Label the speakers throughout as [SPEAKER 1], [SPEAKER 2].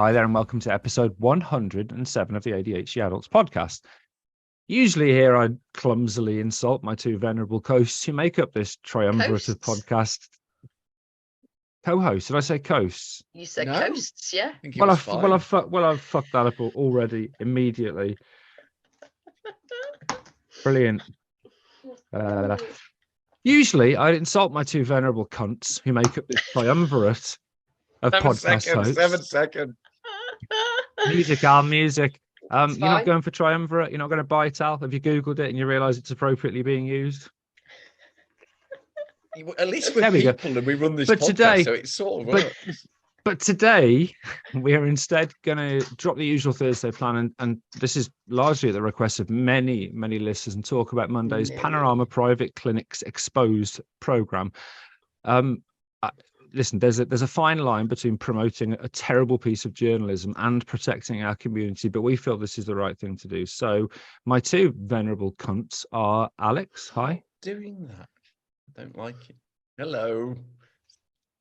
[SPEAKER 1] Hi there and welcome to episode 107 of the ADHD Adults Podcast. Usually here I clumsily insult my two venerable hosts who make up this triumvirate of podcast. Co-hosts? Did I say coasts?
[SPEAKER 2] You said coasts, yeah.
[SPEAKER 1] I've fucked that up already immediately. Brilliant. Usually I'd insult my two venerable cunts who make up this triumvirate of podcast hosts.
[SPEAKER 3] 7 seconds.
[SPEAKER 1] Music. You're not going for triumvirate. You're not going to bite Al. Have you Googled it and you realise it's appropriately being used?
[SPEAKER 3] At least we're people and we run this podcast, today, so it sort of works.
[SPEAKER 1] But today, we are instead going to drop the usual Thursday plan, and this is largely at the request of many, many listeners, and talk about Monday's Panorama Private Clinics Exposed programme. Listen, there's a fine line between promoting a terrible piece of journalism and protecting our community, but we feel this is the right thing to do. So my two venerable cunts are Alex. Hi.
[SPEAKER 3] Doing that. I don't like it. Hello.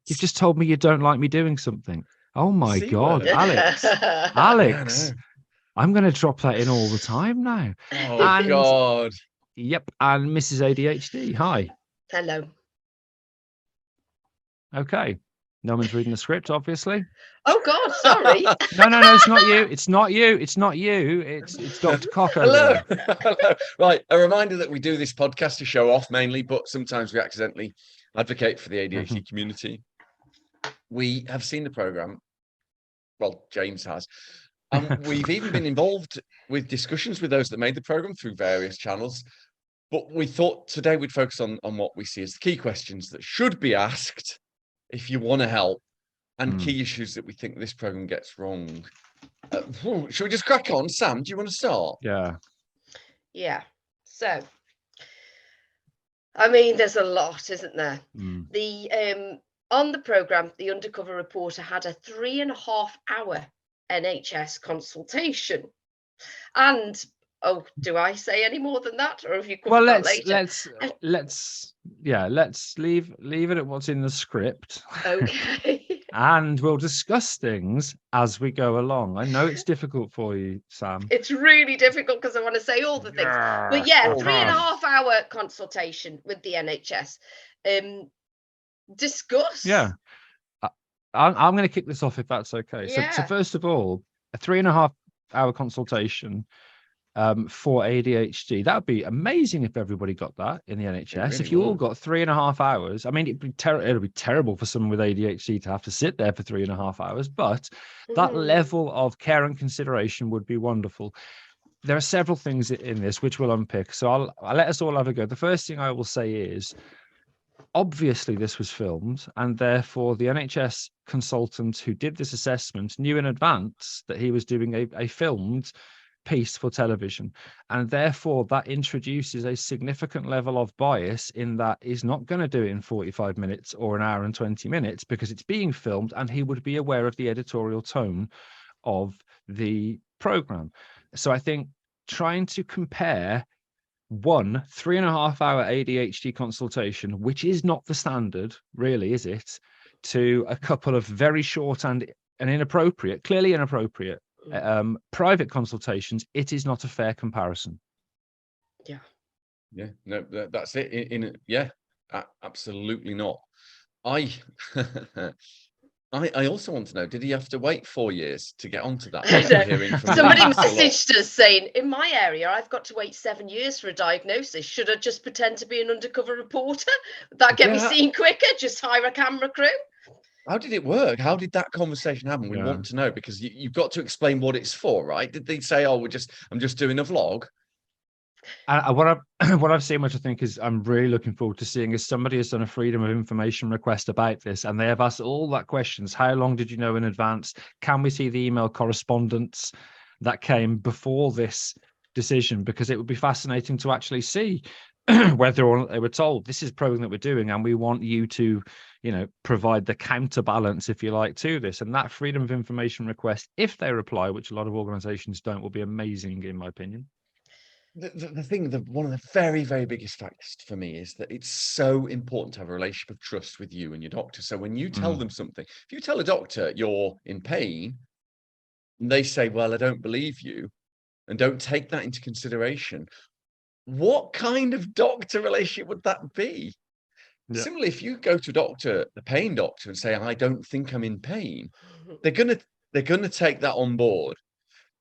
[SPEAKER 1] You've just told me you don't like me doing something. Oh my God, Alex. Alex. I'm going to drop that in all the time now.
[SPEAKER 3] Oh, God.
[SPEAKER 1] Yep. And Mrs ADHD. Hi.
[SPEAKER 2] Hello.
[SPEAKER 1] Okay. No one's reading the script, obviously.
[SPEAKER 2] Oh God, sorry.
[SPEAKER 1] No, it's not you. It's not you. It's Dr. Cock.
[SPEAKER 3] Hello. Hello. Right. A reminder that we do this podcast to show off mainly, but sometimes we accidentally advocate for the ADHD community. We have seen the programme. Well, James has. We've even been involved with discussions with those that made the programme through various channels. But we thought today we'd focus on what we see as the key questions that should be asked if you want to help, and key issues that we think this programme gets wrong. Should we just crack on? Sam, do you want to start?
[SPEAKER 2] Yeah. So, I mean, there's a lot, isn't there? On the programme, the undercover reporter had a 3.5-hour NHS consultation. And do I say any more than that, or have you covered that later?
[SPEAKER 1] Let's leave it at what's in the script.
[SPEAKER 2] Okay.
[SPEAKER 1] And we'll discuss things as we go along. I know it's difficult for you, Sam.
[SPEAKER 2] It's really difficult because I want to say all the things. But 3.5-hour consultation with the NHS. Discuss.
[SPEAKER 1] Yeah. I'm going to kick this off if that's okay.
[SPEAKER 2] Yeah.
[SPEAKER 1] So first of all, a 3.5-hour consultation for ADHD. That would be amazing if everybody got that in the NHS. Really if you all got 3.5 hours, I mean, it'd be terrible for someone with ADHD to have to sit there for 3.5 hours, but that level of care and consideration would be wonderful. There are several things in this which we'll unpick, so I'll let us all have a go. The first thing I will say is, obviously this was filmed, and therefore the NHS consultant who did this assessment knew in advance that he was doing a filmed piece for television, and therefore that introduces a significant level of bias in that he's not going to do it in 45 minutes or an hour and 20 minutes because it's being filmed, and he would be aware of the editorial tone of the program. So I think trying to compare 3.5-hour ADHD consultation, which is not the standard, really, is it, to a couple of very short and inappropriate, clearly inappropriate private consultations, it is not a fair comparison.
[SPEAKER 3] No, that's it. Absolutely not. I also want to know, did he have to wait 4 years to get onto that?
[SPEAKER 2] Somebody messaged us saying, in my area, I've got to wait 7 years for a diagnosis. Should I just pretend to be an undercover reporter? Would that get me seen quicker? Just hire a camera crew?
[SPEAKER 3] How did it work? How did that conversation happen? We want to know, because you've got to explain what it's for, right? Did they say, I'm just doing a vlog?
[SPEAKER 1] What I've seen, which I think is I'm really looking forward to seeing, is somebody has done a freedom of information request about this, and they have asked all that questions. How long did you know in advance? Can we see the email correspondence that came before this decision? Because it would be fascinating to actually see whether or not they were told, this is a program that we're doing and we want you to, provide the counterbalance, if you like, to this. And that freedom of information request, if they reply, which a lot of organizations don't, will be amazing, in my opinion.
[SPEAKER 3] One of the very, very biggest factors for me is that it's so important to have a relationship of trust with you and your doctor. So when you tell them something, if you tell a doctor you're in pain, and they say, well, I don't believe you, and don't take that into consideration, what kind of doctor relationship would that be? Yeah. Similarly, if you go to a doctor, the pain doctor, and say, I don't think I'm in pain, they're gonna take that on board.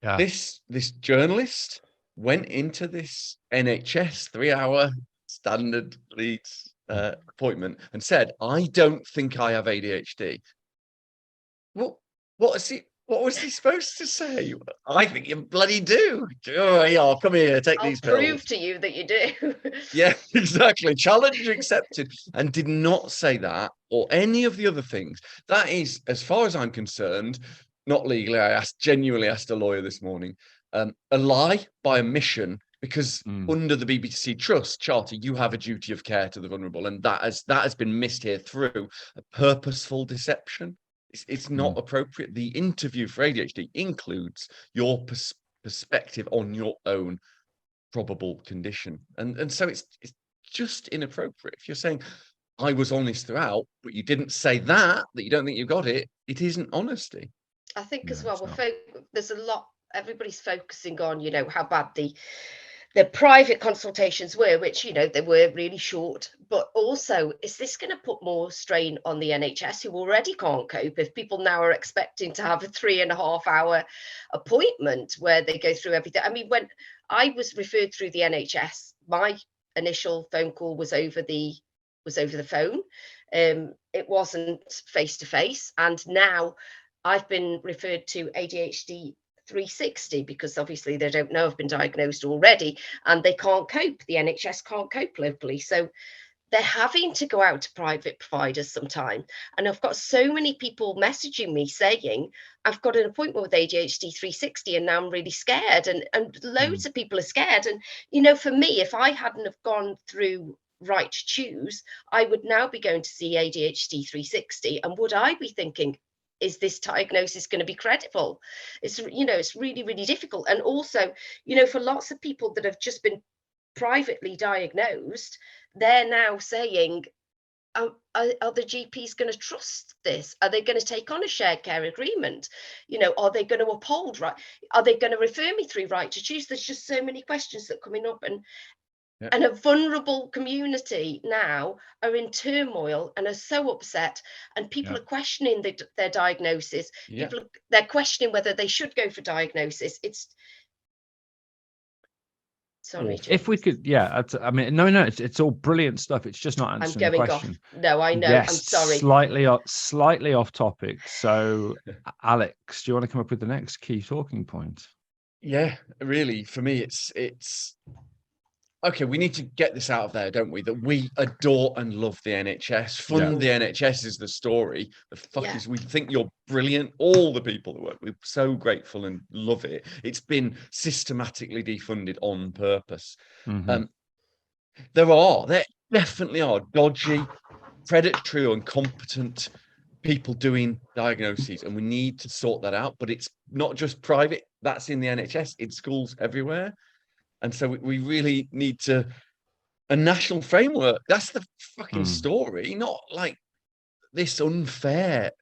[SPEAKER 3] Yeah. This journalist went into this NHS 3-hour standard Leeds appointment and said, I don't think I have ADHD. What was he supposed to say? I think you bloody do. Oh, yeah, come here, take these pills.
[SPEAKER 2] I'll prove to you that you do.
[SPEAKER 3] Yeah, exactly. Challenge accepted. And did not say that or any of the other things. That is, as far as I'm concerned, not legally. I genuinely asked a lawyer this morning, a lie by omission, because under the BBC Trust Charter, you have a duty of care to the vulnerable. And that has been missed here through a purposeful deception. It's not appropriate. The interview for ADHD includes your perspective on your own probable condition. And so it's just inappropriate. If you're saying, I was honest throughout, but you didn't say that you don't think you got it, it isn't honesty.
[SPEAKER 2] I think as well, there's a lot, everybody's focusing on, how bad the private consultations were, which, they were really short, but also, is this going to put more strain on the NHS, who already can't cope, if people now are expecting to have a 3.5-hour appointment where they go through everything? I mean, when I was referred through the NHS, my initial phone call was over the phone. It wasn't face to face, and now I've been referred to ADHD 360 because obviously they don't know I've been diagnosed already, and they can't cope. The NHS can't cope locally, so they're having to go out to private providers sometime. And I've got so many people messaging me saying, I've got an appointment with ADHD 360 and now I'm really scared, and loads of people are scared. And for me, if I hadn't have gone through Right to Choose, I would now be going to see ADHD 360, and would I be thinking, is this diagnosis going to be credible? It's really, really difficult. And also, for lots of people that have just been privately diagnosed, they're now saying, are the GPs going to trust this? Are they going to take on a shared care agreement? Are they going to uphold right? Are they going to refer me through Right to Choose? There's just so many questions that are coming up, and a vulnerable community now are in turmoil and are so upset, and people are questioning their diagnosis. They're questioning whether they should go for diagnosis. Sorry, James.
[SPEAKER 1] If we could, I mean, no, it's all brilliant stuff. It's just not answering the question.
[SPEAKER 2] No, I know.
[SPEAKER 1] Yes,
[SPEAKER 2] I'm sorry.
[SPEAKER 1] Slightly off topic. So, Alex, do you want to come up with the next key talking point?
[SPEAKER 3] Yeah, really, for me, it's okay. We need to get this out of there, don't we? That we adore and love the NHS. Fund the NHS is the story. The fuck is, we think you're brilliant. All the people that work, we're so grateful and love it. It's been systematically defunded on purpose. There definitely are dodgy, predatory, or incompetent people doing diagnoses, and we need to sort that out. But it's not just private. That's in the NHS, in schools everywhere. And so we really need a national framework. That's the fucking story, not like this unfair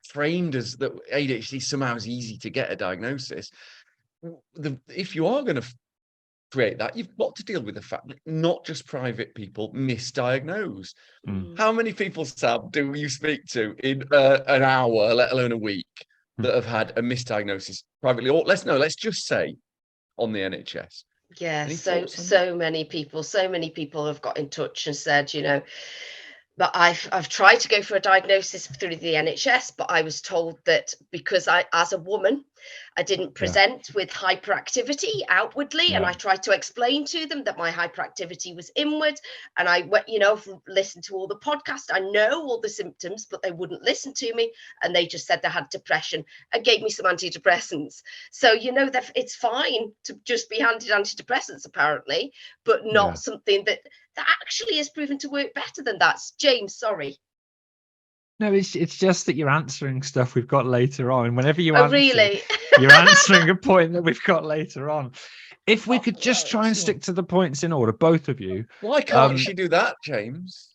[SPEAKER 3] framed as that ADHD somehow is easy to get a diagnosis. If you are going to create that, you've got to deal with the fact that not just private people misdiagnose. How many people, Sam, do you speak to in an hour, let alone a week, that have had a misdiagnosis privately? Or let's just say on the NHS.
[SPEAKER 2] Yeah, so many people have got in touch and said, but I've tried to go for a diagnosis through the NHS, but I was told that because as a woman, I didn't present with hyperactivity outwardly, and I tried to explain to them that my hyperactivity was inward, and I went, I've listened to all the podcasts, I know all the symptoms, but they wouldn't listen to me, and they just said they had depression and gave me some antidepressants. So that it's fine to just be handed antidepressants apparently, but not something that actually is proven to work better than that. James, sorry.
[SPEAKER 1] No, it's just that you're answering stuff we've got later on. And whenever you answer,
[SPEAKER 2] really?
[SPEAKER 1] You're answering a point that we've got later on. If we could just try and stick to the points in order, both of you.
[SPEAKER 3] Why can't she do that, James?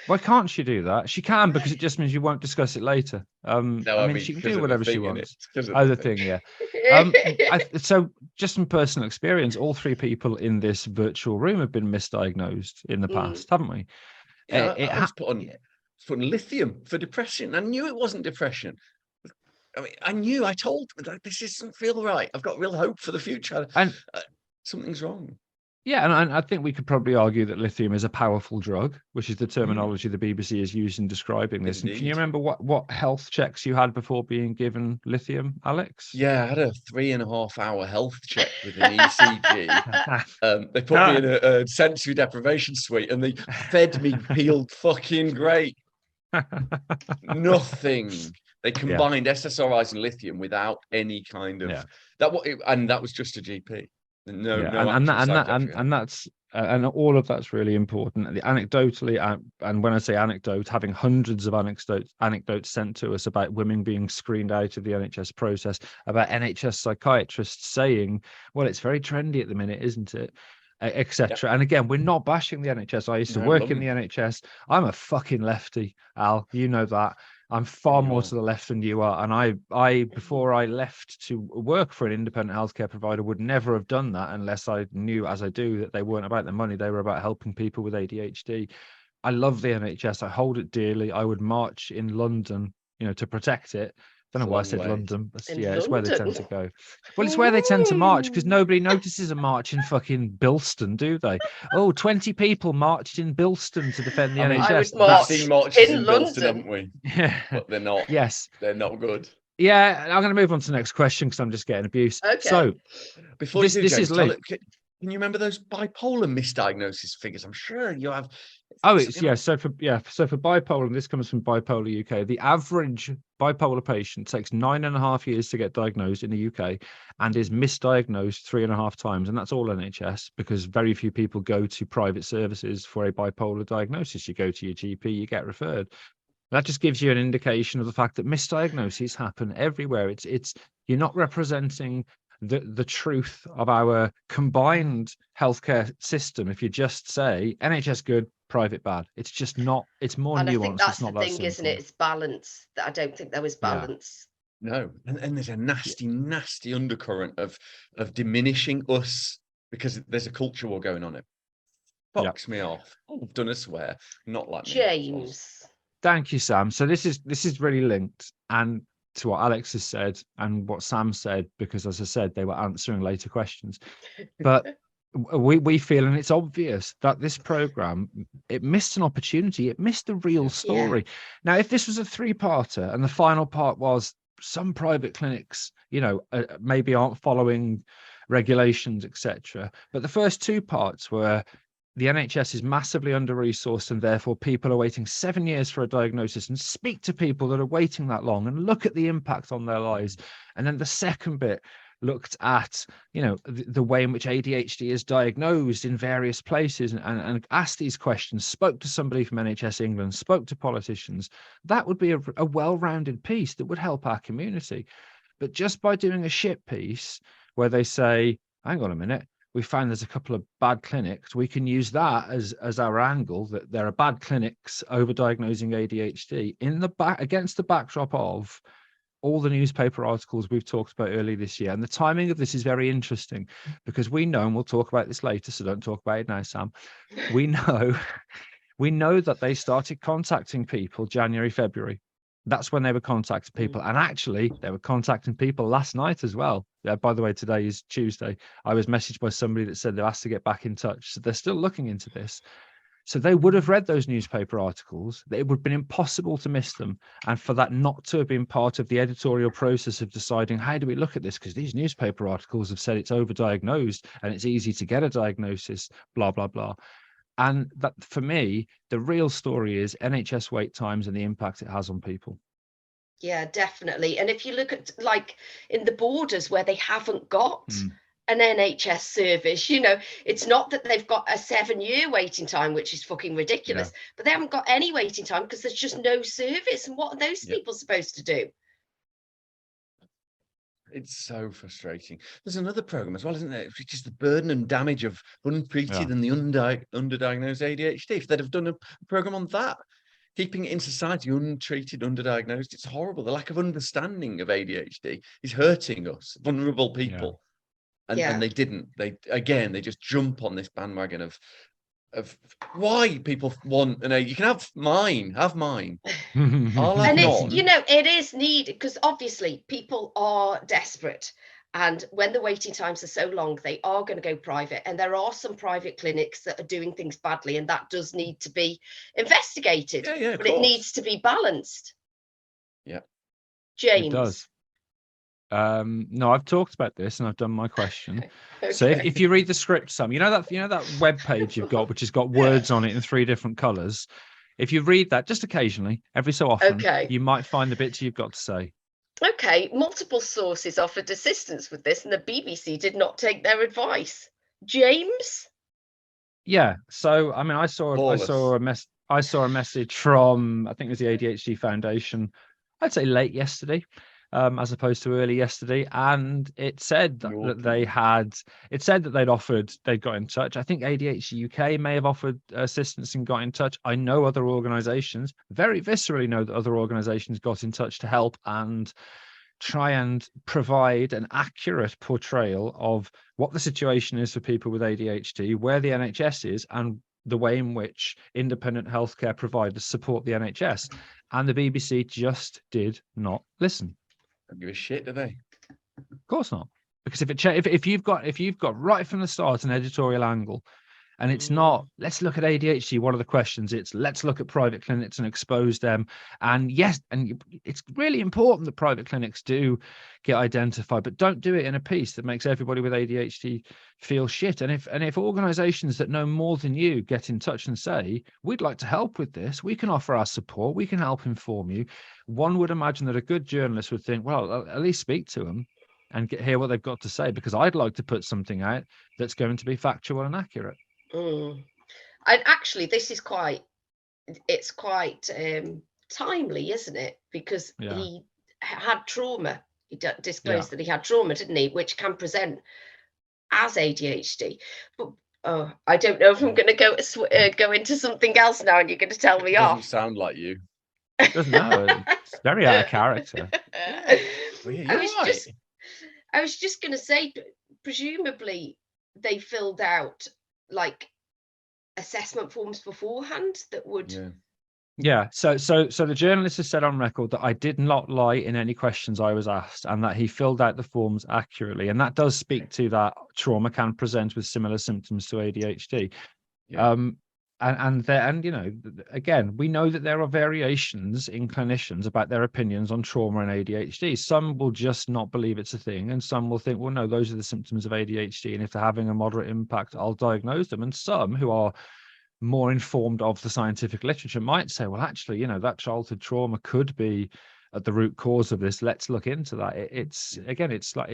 [SPEAKER 1] Why can't she do that? She can, because it just means you won't discuss it later.
[SPEAKER 3] No,
[SPEAKER 1] I mean, she can do whatever she wants. Oh, the thing, yeah. So just from personal experience, all three people in this virtual room have been misdiagnosed in the past, haven't we?
[SPEAKER 3] Yeah, I was put on lithium for depression. I knew it wasn't depression. I mean, I told them that this doesn't feel right. I've got real hope for the future. And something's wrong.
[SPEAKER 1] Yeah, and I think we could probably argue that lithium is a powerful drug, which is the terminology the BBC is using in describing this. And can you remember what health checks you had before being given lithium, Alex?
[SPEAKER 3] Yeah, I had a 3.5-hour health check with an ECG. They put me in a sensory deprivation suite, and they fed me peeled fucking grape. Nothing. They combined SSRIs and lithium without any kind of that was just a GP. And all of that's really important. Anecdotally, and when I say anecdote, having hundreds of anecdotes sent to us about women being screened out of the NHS process, about NHS psychiatrists saying, well, it's very trendy at the minute, isn't it? Etc. And again, we're not bashing the NHS. I used to work in the NHS. I'm a fucking lefty, Al. You know that. I'm far more to the left than you are. And I before I left to work for an independent healthcare provider, would never have done that unless I knew, as I do, that they weren't about the money. They were about helping people with ADHD. I love the NHS. I hold it dearly. I would march in London, to protect it. I don't know why I said London. But it's where they tend to go. Well, it's where they tend to march, because nobody notices a march in fucking Bilston, do they? 20 people marched in Bilston to defend the NHS. I would march in London, Bilston, haven't we?
[SPEAKER 1] Yeah,
[SPEAKER 3] but they're not.
[SPEAKER 1] Yes,
[SPEAKER 3] they're not good.
[SPEAKER 1] Yeah, I'm going to move on to the next question because I'm just getting abuse. Okay. So
[SPEAKER 3] before this is linked. Can you remember those bipolar misdiagnosis figures? I'm sure you have.
[SPEAKER 1] Oh, it's So for bipolar, and this comes from Bipolar UK. The average bipolar patient takes 9.5 years to get diagnosed in the UK, and is misdiagnosed 3.5 times, and that's all NHS, because very few people go to private services for a bipolar diagnosis. You go to your GP, you get referred. That just gives you an indication of the fact that misdiagnoses happen everywhere. It's you're not representing the truth of our combined healthcare system if you just say NHS good, private bad. It's just not. It's more nuanced.
[SPEAKER 2] I think that's
[SPEAKER 1] the
[SPEAKER 2] thing, isn't it? It's balance. I don't think there was balance.
[SPEAKER 3] No, and there's a nasty undercurrent of diminishing us because there's a culture war going on. It fucks me off. I've done a swear, not like
[SPEAKER 2] James.
[SPEAKER 1] Thank you, Sam. So this is really linked and to what Alex has said and what Sam said, because as I said, they were answering later questions. But we feel, and it's obvious, that this program, it missed an opportunity. It missed the real story. Now, if this was a 3-parter and the final part was some private clinics, maybe aren't following regulations, etc. But the first 2 parts were the NHS is massively under-resourced, and therefore people are waiting 7 years for a diagnosis, and speak to people that are waiting that long and look at the impact on their lives. And then the second bit looked at, the way in which ADHD is diagnosed in various places, and asked these questions, spoke to somebody from NHS England, spoke to politicians. That would be a well-rounded piece that would help our community. But just by doing a shit piece where they say, hang on a minute, we found there's a couple of bad clinics, we can use that as our angle, that there are bad clinics overdiagnosing ADHD against the backdrop of all the newspaper articles we've talked about earlier this year. And the timing of this is very interesting, because we know, and we'll talk about this later, so don't talk about it now, Sam. We know that they started contacting people January, February. That's when they were contacting people. And actually, they were contacting people last night as well. By the way, today is Tuesday. I was messaged by somebody that said they're asked to get back in touch. So they're still looking into this. So they would have read those newspaper articles. It would have been impossible to miss them. And for that not to have been part of the editorial process of deciding, how do we look at this? Because these newspaper articles have said it's overdiagnosed and it's easy to get a diagnosis, blah, blah, blah. And that, for me, the real story is NHS wait times and the impact it has on people.
[SPEAKER 2] Yeah, definitely. And if you look at, like, in the borders where they haven't got an NHS service, it's not that they've got a 7-year waiting time, which is fucking ridiculous, but they haven't got any waiting time because there's just no service. And what are those people supposed to do?
[SPEAKER 3] It's so frustrating. There's another program as well, isn't there? Which is the burden and damage of untreated and the underdiagnosed ADHD. If they'd have done a program on that, keeping it in society, untreated, underdiagnosed, it's horrible. The lack of understanding of ADHD is hurting us, vulnerable people. And they didn't. They just jump on this bandwagon of why people want you can have mine. I'll have
[SPEAKER 2] and it's
[SPEAKER 3] none.
[SPEAKER 2] it is needed, because obviously people are desperate, and when the waiting times are so long, they are going to go private, and there are some private clinics that are doing things badly, and that does need to be investigated. But it needs to be balanced. James.
[SPEAKER 1] It does. No, I've talked about this and I've done my question.
[SPEAKER 2] Okay.
[SPEAKER 1] So if you read the script, you know that web page you've got, which has got words on it in 3 different colors. If you read that just occasionally, every so often, you might find the bits you've got to say.
[SPEAKER 2] Okay, multiple sources offered assistance with this, and the BBC did not take their advice. James?
[SPEAKER 1] Yeah. So I mean, I saw a message from, I think it was the ADHD Foundation, I'd say late yesterday, as opposed to early yesterday, and it said that they'd got in touch. I think ADHD UK may have offered assistance and got in touch. I know other organisations, very viscerally know that other organisations got in touch to help and try and provide an accurate portrayal of what the situation is for people with ADHD, where the NHS is, and the way in which independent healthcare providers support the NHS. And the BBC just did not listen.
[SPEAKER 3] Don't give a shit, do they?
[SPEAKER 1] Of course not, because if you've got right from the start an editorial angle, and it's not let's look at ADHD, what are the questions? It's let's look at private clinics and expose them. And yes, and it's really important that private clinics do get identified, but don't do it in a piece that makes everybody with ADHD feel shit. And if organizations that know more than you get in touch and say, we'd like to help with this, we can offer our support, we can help inform you, one would imagine that a good journalist would think, well, at least speak to them and hear what they've got to say, because I'd like to put something out that's going to be factual and accurate.
[SPEAKER 2] And actually, this is quite timely, isn't it? Because he had trauma. He disclosed that he had trauma, didn't he? Which can present as ADHD. But I don't know if I'm going to go into something else now, and you're going to tell me off.
[SPEAKER 3] Doesn't sound like you.
[SPEAKER 1] Doesn't know. It's very out of character.
[SPEAKER 2] I was just going to say, presumably they filled out like assessment forms beforehand that would so the journalist has said on record that I did not lie in any questions I was asked, and that he filled out the forms accurately, and that does speak to that trauma can present with similar symptoms to ADHD. And again, we know that there are variations in clinicians about their opinions on trauma and ADHD. Some will just not believe it's a thing, and some will think, well, no, those are the symptoms of ADHD, and if they're having a moderate impact, I'll diagnose them. And some who are more informed of the scientific literature might say, well, actually, that childhood trauma could be at the root cause of this. Let's look into that. It's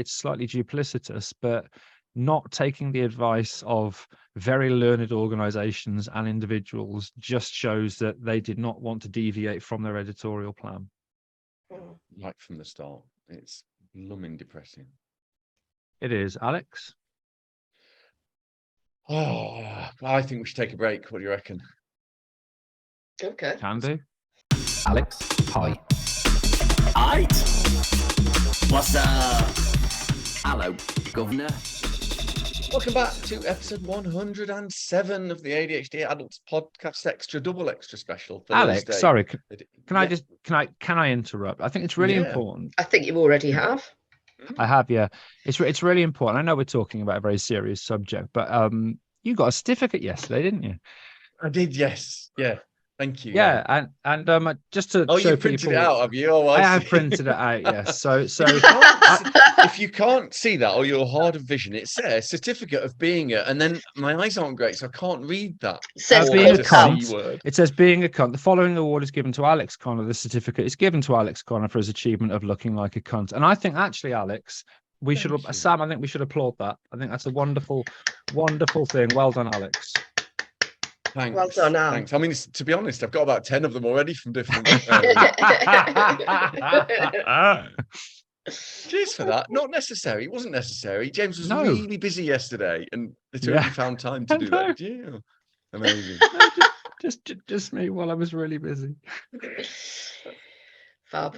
[SPEAKER 2] slightly duplicitous, but not taking the advice of very learned organizations and individuals just shows that they did not want to deviate from their editorial plan.
[SPEAKER 3] Right from the start. It's blooming depressing.
[SPEAKER 1] It is. Alex?
[SPEAKER 3] I think we should take a break. What do you reckon?
[SPEAKER 2] Okay.
[SPEAKER 1] Can do.
[SPEAKER 4] Alex, hi. Aight. What's up? Hello, Governor.
[SPEAKER 3] Welcome back to episode 107 of the ADHD Adults Podcast, double extra special.
[SPEAKER 1] Alex,
[SPEAKER 3] Thursday.
[SPEAKER 1] sorry, can I interrupt? I think it's really important.
[SPEAKER 2] I think you already have.
[SPEAKER 1] I have, yeah. It's really important. I know we're talking about a very serious subject, but you got a certificate yesterday, didn't you?
[SPEAKER 3] I did, yes. Yeah. Thank you.
[SPEAKER 1] Yeah, and just to show
[SPEAKER 3] you printed
[SPEAKER 1] people,
[SPEAKER 3] it out, have you? I
[SPEAKER 1] have printed it out. Yes. So
[SPEAKER 3] if you can't see that or you're hard of vision, it says certificate of being a, and then my eyes aren't great, so I can't read that.
[SPEAKER 2] It says
[SPEAKER 1] being a cunt. It says being a cunt. The following award is given to Alex Connor. The certificate is given to Alex Connor for his achievement of looking like a cunt. And I think actually, Alex, we should, Sam, I think we should applaud that. I think that's a wonderful, wonderful thing. Well done, Alex.
[SPEAKER 3] Thanks.
[SPEAKER 2] Well done, Al.
[SPEAKER 3] Thanks. I mean, to be honest, I've got about 10 of them already from different. Cheers for that. Not necessary. It wasn't necessary. James was really busy yesterday, and the two of you found time to do that. Did you? Amazing.
[SPEAKER 1] No, just me while I was really busy.
[SPEAKER 2] Fab.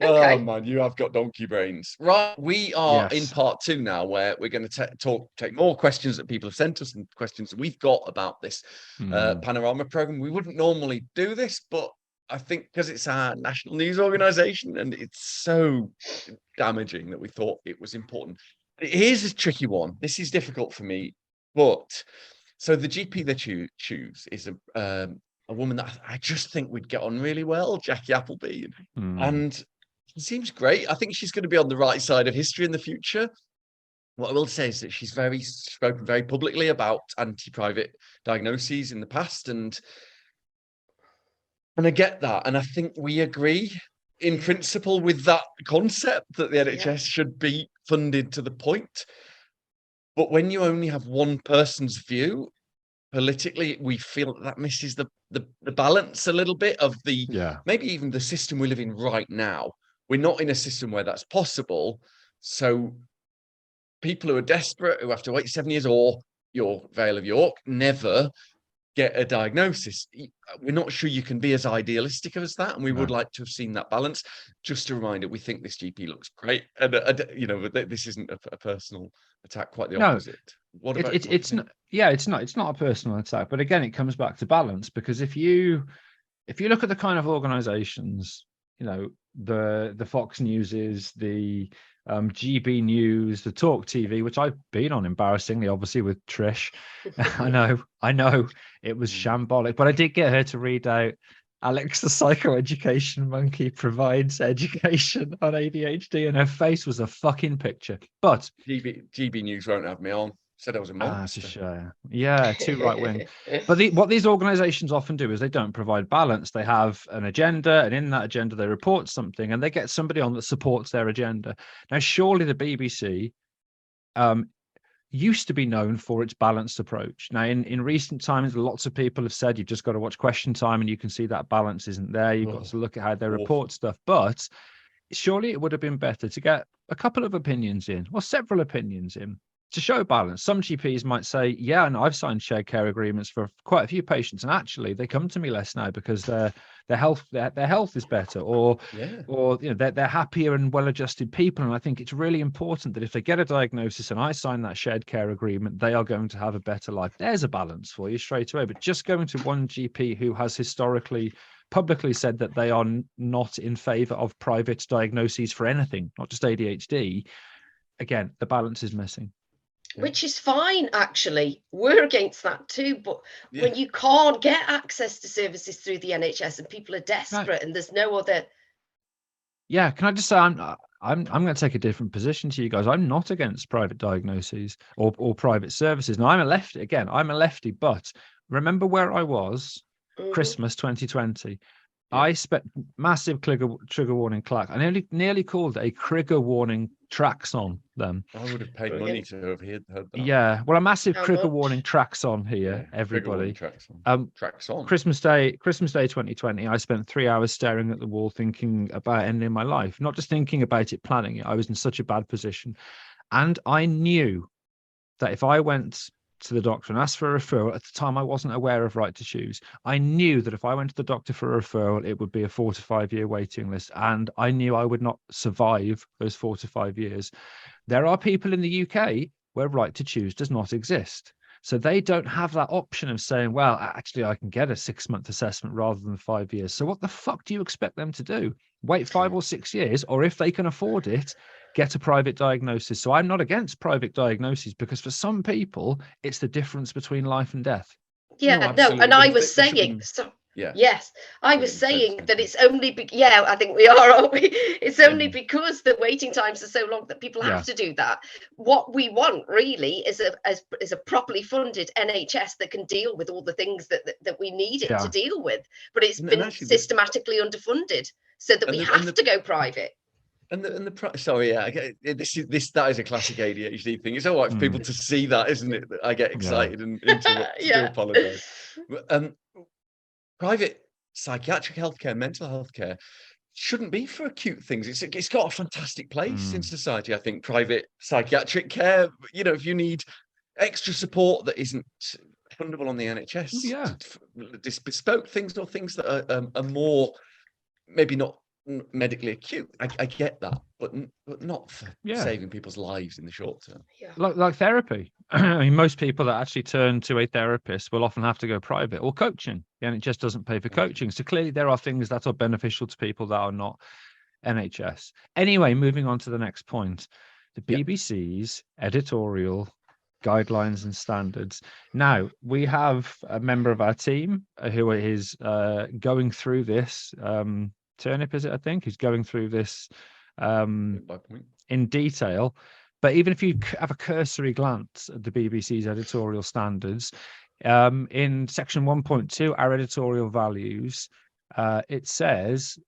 [SPEAKER 3] Oh man, you have got donkey brains. Right, we are in part 2 now, where we're going to take more questions that people have sent us and questions that we've got about this Panorama program. We wouldn't normally do this, but I think because it's our national news organization and it's so damaging that we thought it was important. Here's a tricky one. This is difficult for me, but so the GP that you choose is a woman that I just think we'd get on really well, Jackie Appleby. And she seems great. I think she's going to be on the right side of history in the future. What I will say is that she's spoken very publicly about anti-private diagnoses in the past. And I get that. And I think we agree in principle with that concept that the NHS should be funded to the point. But when you only have one person's view, politically, we feel that misses the balance a little bit of maybe even the system we live in right now. We're not in a system where that's possible. So people who are desperate, who have to wait 7 years, or your Vale of York, never get a diagnosis. We're not sure you can be as idealistic as that, and we would like to have seen that balance. Just a reminder, we think this GP looks great, and this isn't a personal attack, quite the opposite. What about it's not?
[SPEAKER 1] Yeah, it's not a personal attack, but again, it comes back to balance, because if you look at the kind of organizations, the Fox Newses, the GB News, the Talk TV, which I've been on, embarrassingly, obviously, with Trish. I know it was shambolic, but I did get her to read out Alex the psychoeducation monkey provides education on ADHD, and her face was a fucking picture. But
[SPEAKER 3] GB News won't have me on. Said I was a monster.
[SPEAKER 1] Yeah, too right wing. But what these organizations often do is they don't provide balance. They have an agenda, and in that agenda they report something, and they get somebody on that supports their agenda. Now, surely the BBC used to be known for its balanced approach. Now, in recent times, lots of people have said you've just got to watch Question Time, and you can see that balance isn't there. You've got to look at how they report stuff. But surely it would have been better to get a couple of opinions in, or several opinions in, to show balance. Some GPs might say, yeah, and I've signed shared care agreements for quite a few patients, and actually they come to me less now because their health is better, or they're happier and well-adjusted people. And I think it's really important that if they get a diagnosis and I sign that shared care agreement, they are going to have a better life. There's a balance for you straight away. But just going to one GP who has historically publicly said that they are not in favor of private diagnoses for anything, not just ADHD, again, the balance is missing.
[SPEAKER 2] Which is fine, actually. We're against that too. But when you can't get access to services through the NHS and people are desperate and there's no other.
[SPEAKER 1] Yeah, can I just say I'm going to take a different position to you guys. I'm not against private diagnoses or private services. Now, I'm a lefty, but remember where I was Christmas 2020. I spent massive trigger warning clack. I nearly called it a trigger warning Traxon then.
[SPEAKER 3] I would have paid money to have heard that.
[SPEAKER 1] Yeah, well, a massive trigger warning Traxon here, everybody.
[SPEAKER 3] Traxon.
[SPEAKER 1] Christmas Day 2020, I spent 3 hours staring at the wall thinking about ending my life. Not just thinking about it, planning it. I was in such a bad position. And I knew that if I went to the doctor and asked for a referral, at the time I wasn't aware of Right to Choose. I knew that if I went to the doctor for a referral, it would be a 4 to 5 year waiting list, and I knew I would not survive those 4 to 5 years. There are people in the UK where Right to Choose does not exist, so they don't have that option of saying, well, actually I can get a 6-month assessment rather than 5 years. So what the fuck do you expect them to do? Wait 5 or 6 years, or if they can afford it, get a private diagnosis. So I'm not against private diagnoses, because for some people, it's the difference between life and death.
[SPEAKER 2] Yeah, no, and I was saying, yes, I was saying that it's only, I think we are, aren't we? It's only because the waiting times are so long that people have to do that. What we want really is a properly funded NHS that can deal with all the things that we need it to deal with. But it's been systematically underfunded, so that we have to go private.
[SPEAKER 3] And that is a classic ADHD thing. It's all right for people to see that, isn't it? That I get excited and interrupt. Do apologise. Private psychiatric healthcare, mental health care, shouldn't be for acute things. It's got a fantastic place in society, I think. Private psychiatric care, if you need extra support that isn't fundable on the NHS, bespoke things or things that are more maybe not medically acute. I get that, but not for saving people's lives in the short term.
[SPEAKER 1] Like therapy. I mean, most people that actually turn to a therapist will often have to go private, or coaching. The NHS doesn't pay for coaching, so clearly there are things that are beneficial to people that are not NHS. Anyway, moving on to the next point, the BBC's editorial guidelines and standards. Now, we have a member of our team who is going through this. Turnip, is it? I think, who's going through this in detail. But even if you have a cursory glance at the BBC's editorial standards, in section 1.2, our editorial values, it says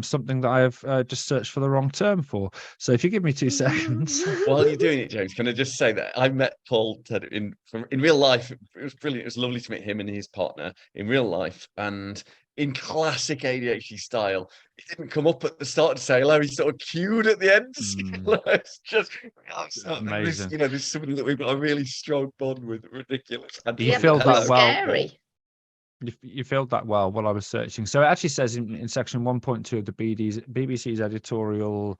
[SPEAKER 1] something that I have just searched for the wrong term for. So if you give me 2 seconds.
[SPEAKER 3] While you're doing it, James, can I just say that I met Paul in real life. It was brilliant. It was lovely to meet him and his partner in real life. And in classic ADHD style, he didn't come up at the start to say hello. He sort of queued at the end. It's just amazing. There's somebody that we've got a really strong bond with. Ridiculous.
[SPEAKER 1] You filled that well.
[SPEAKER 2] Scary.
[SPEAKER 1] You filled that well while I was searching. So it actually says in section 1.2 of the BBC's editorial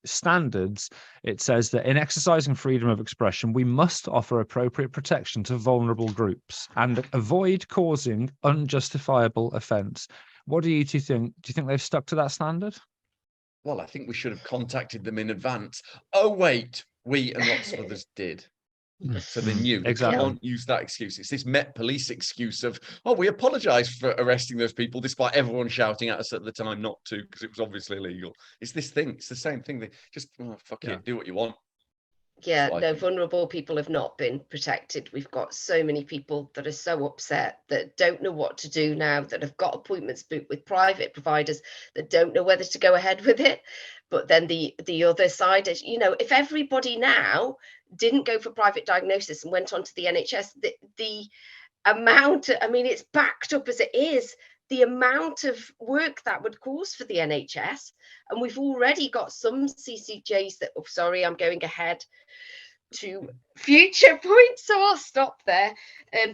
[SPEAKER 1] standards, it says that in exercising freedom of expression, we must offer appropriate protection to vulnerable groups and avoid causing unjustifiable offence. What do you two think? Do you think they've stuck to that standard?
[SPEAKER 3] Well, I think we should have contacted them in advance. Oh, wait, we and lots of others did. So they knew.
[SPEAKER 1] Exactly.
[SPEAKER 3] They can't use that excuse. It's this Met Police excuse of, we apologise for arresting those people despite everyone shouting at us at the time not to, because it was obviously illegal. It's this thing. It's the same thing. They just, fuck it, do what you want.
[SPEAKER 2] Yeah, no, vulnerable people have not been protected. We've got so many people that are so upset, that don't know what to do now, that have got appointments booked with private providers that don't know whether to go ahead with it. But then the other side is, if everybody now didn't go for private diagnosis and went on to the NHS, the amount, it's backed up as it is, the amount of work that would cause for the NHS. And we've already got some CCJs that, I'm going ahead to future points, so I'll stop there.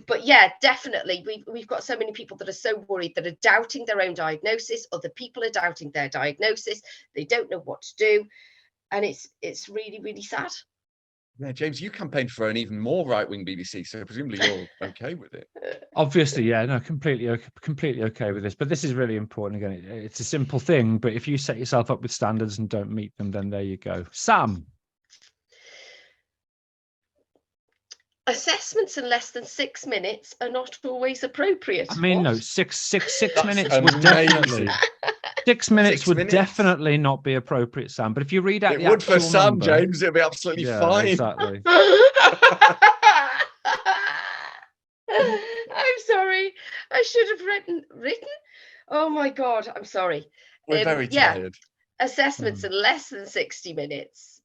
[SPEAKER 2] But yeah, definitely, we've got so many people that are so worried, that are doubting their own diagnosis. Other people are doubting their diagnosis. They don't know what to do. And it's really, really sad.
[SPEAKER 3] Yeah, James, you campaigned for an even more right-wing BBC, so presumably you're okay with it.
[SPEAKER 1] Obviously, yeah, no, completely okay with this. But this is really important. Again, it's a simple thing, but if you set yourself up with standards and don't meet them, then there you go. Sam.
[SPEAKER 2] Assessments in less than 6 minutes are not always appropriate.
[SPEAKER 1] No, six minutes would definitely. 6 minutes would definitely not be appropriate, Sam. But if you read out
[SPEAKER 3] it would for Sam, James, it'd be absolutely fine.
[SPEAKER 1] Exactly.
[SPEAKER 2] I'm sorry. I should have written. Oh my God, I'm sorry.
[SPEAKER 3] We're very tired.
[SPEAKER 2] Assessments in less than 60 minutes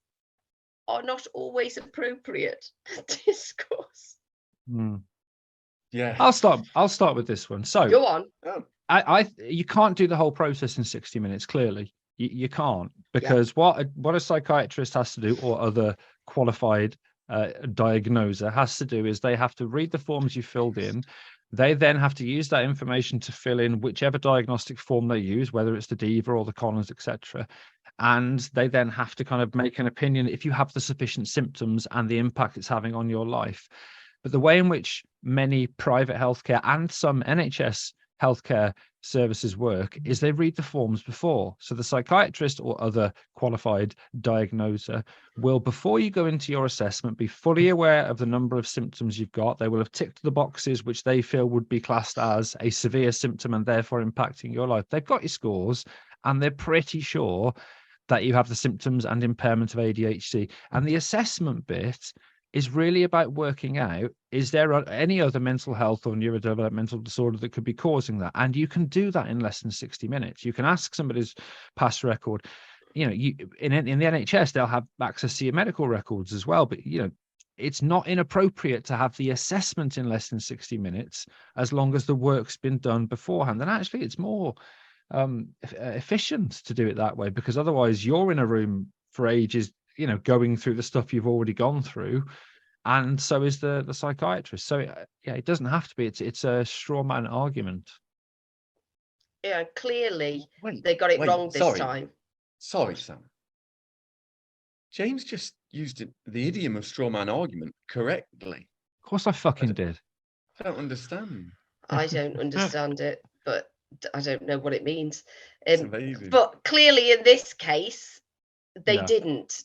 [SPEAKER 2] are not always appropriate discourse.
[SPEAKER 3] Yeah.
[SPEAKER 1] I'll start with this one. So
[SPEAKER 2] go on.
[SPEAKER 1] You can't do the whole process in 60 minutes. Clearly, you can't, because what a psychiatrist has to do, or other qualified diagnoser has to do, is they have to read the forms you filled in. They then have to use that information to fill in whichever diagnostic form they use, whether it's the DIVA or the Collins, etc. And they then have to kind of make an opinion if you have the sufficient symptoms and the impact it's having on your life. But the way in which many private healthcare and some NHS healthcare services work is they read the forms before. So the psychiatrist or other qualified diagnoser will, before you go into your assessment, be fully aware of the number of symptoms you've got. They will have ticked the boxes which they feel would be classed as a severe symptom and therefore impacting your life. They've got your scores and they're pretty sure that you have the symptoms and impairment of ADHD. And the assessment bit is really about working out, is there any other mental health or neurodevelopmental disorder that could be causing that? And you can do that in less than 60 minutes. You can ask somebody's past record. In the NHS, they'll have access to your medical records as well. But, it's not inappropriate to have the assessment in less than 60 minutes, as long as the work's been done beforehand. And actually, it's more efficient to do it that way, because otherwise you're in a room for ages, going through the stuff you've already gone through, and so is the psychiatrist. So it doesn't have to be. It's a straw man argument.
[SPEAKER 2] Yeah, clearly they got it wrong this time.
[SPEAKER 3] Sorry, Sam. James just used the idiom of straw man argument correctly.
[SPEAKER 1] Of course I fucking did.
[SPEAKER 3] I don't understand.
[SPEAKER 2] I don't understand it, but I don't know what it means.
[SPEAKER 3] It's amazing.
[SPEAKER 2] But clearly in this case, they didn't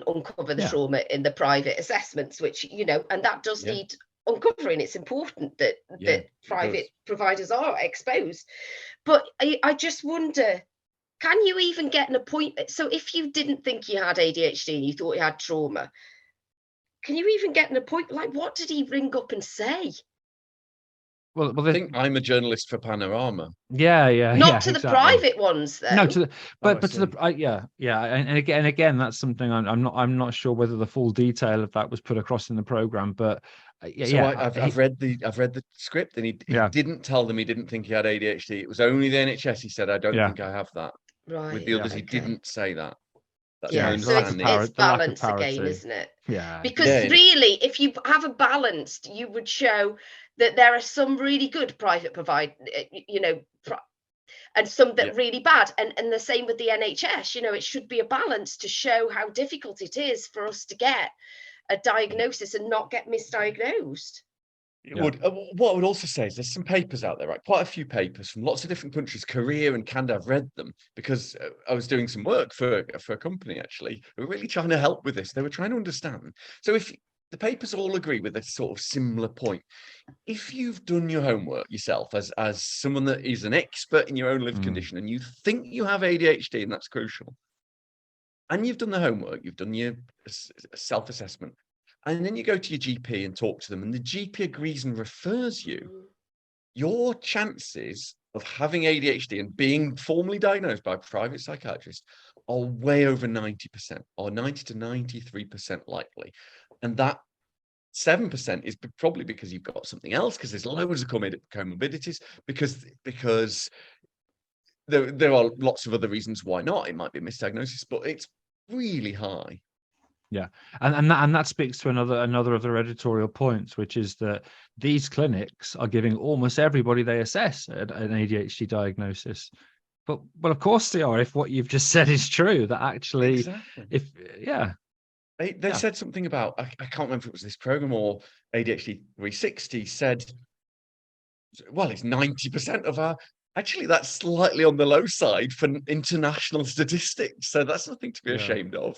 [SPEAKER 2] uncover the trauma in the private assessments, which, and that does need uncovering. It's important that private providers are exposed. But I just wonder, can you even get an appointment? So if you didn't think you had ADHD and you thought you had trauma, can you even get an appointment? Like, what did he ring up and say?
[SPEAKER 1] Well,
[SPEAKER 3] I think I'm a journalist for Panorama.
[SPEAKER 2] Not to the private ones, though.
[SPEAKER 1] No, to the but to the and again, that's something I'm not sure whether the full detail of that was put across in the program, but
[SPEAKER 3] I've read the script, and he didn't tell them he didn't think he had ADHD. It was only the NHS. He said, "I don't think I have that."
[SPEAKER 2] Right.
[SPEAKER 3] With the others, he didn't say that. That's
[SPEAKER 2] so it's balance again, isn't it?
[SPEAKER 1] Yeah.
[SPEAKER 2] Because really, if you have a balanced, you would show that there are some really good private providers, and some that really bad. And the same with the NHS. It should be a balance to show how difficult it is for us to get a diagnosis and not get misdiagnosed.
[SPEAKER 3] What I would also say is there's some papers out there, right? Quite a few papers from lots of different countries, Korea and Canada. I've read them because I was doing some work for a company, actually, who were really trying to help with this. They were trying to understand. So if the papers all agree with a sort of similar point, if you've done your homework yourself as someone that is an expert in your own lived condition, and you think you have ADHD, and that's crucial, and you've done the homework, you've done your self-assessment, and then you go to your GP and talk to them, and the GP agrees and refers you, your chances of having ADHD and being formally diagnosed by a private psychiatrist are way over 90%, or 90 to 93% likely. And that 7% is probably because you've got something else, because there's loads of comorbidities, because there are lots of other reasons why not. It might be a misdiagnosis, but it's really high.
[SPEAKER 1] Yeah, and that speaks to another of their editorial points, which is that these clinics are giving almost everybody they assess an ADHD diagnosis. But of course they are, if what you've just said is true, that actually,
[SPEAKER 3] They said something about, I can't remember if it was this program or ADHD 360 said, well, it's 90% of our, actually that's slightly on the low side for international statistics. So that's nothing to be ashamed of.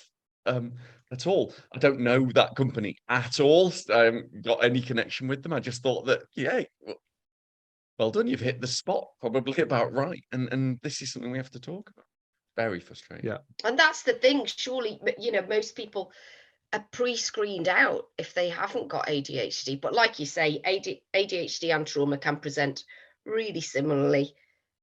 [SPEAKER 3] At all. I don't know that company at all. I haven't got any connection with them. I just thought that, well done, you've hit the spot, probably about right. And this is something we have to talk about. Very frustrating.
[SPEAKER 1] Yeah.
[SPEAKER 2] And that's the thing, surely, most people are pre-screened out if they haven't got ADHD. But like you say, ADHD and trauma can present really similarly.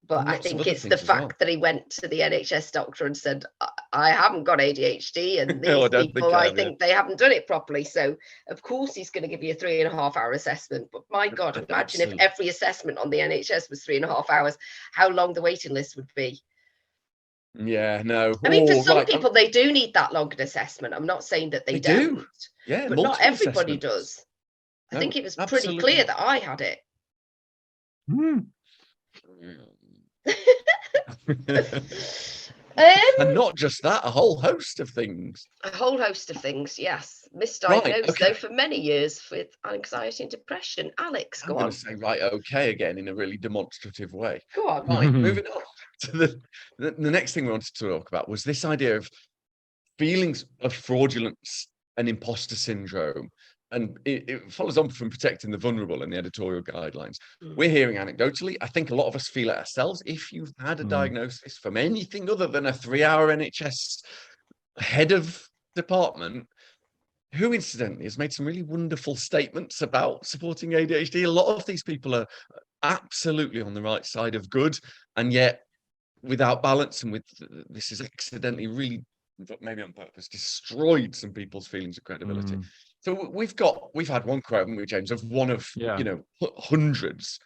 [SPEAKER 2] But I think it's the fact that he went to the NHS doctor and said, I haven't got ADHD, and these people, I think they haven't done it properly. So, of course, he's going to give you a 3.5-hour assessment. But my God, imagine if every assessment on the NHS was 3.5 hours, how long the waiting list would be.
[SPEAKER 3] Yeah, no.
[SPEAKER 2] I mean, for some people, they do need that long an assessment. I'm not saying that they don't.
[SPEAKER 3] Yeah,
[SPEAKER 2] but not everybody does. I think it was pretty clear that I had it.
[SPEAKER 3] And not just that, a whole host of things.
[SPEAKER 2] Yes. Misdiagnosed though for many years with anxiety and depression. Alex, go on.
[SPEAKER 3] I'm going to say okay again in a really demonstrative way.
[SPEAKER 2] Go on.
[SPEAKER 3] Right, moving on to the next thing we wanted to talk about was this idea of feelings of fraudulence and imposter syndrome. And it follows on from protecting the vulnerable in the editorial guidelines. We're hearing anecdotally, I think a lot of us feel it ourselves. If you've had a diagnosis from anything other than a 3-hour NHS head of department, who incidentally has made some really wonderful statements about supporting ADHD. A lot of these people are absolutely on the right side of good, and yet without balance, and with this is accidentally really, maybe on purpose, destroyed some people's feelings of credibility. So we've had one quote, haven't we, James, of one of hundreds,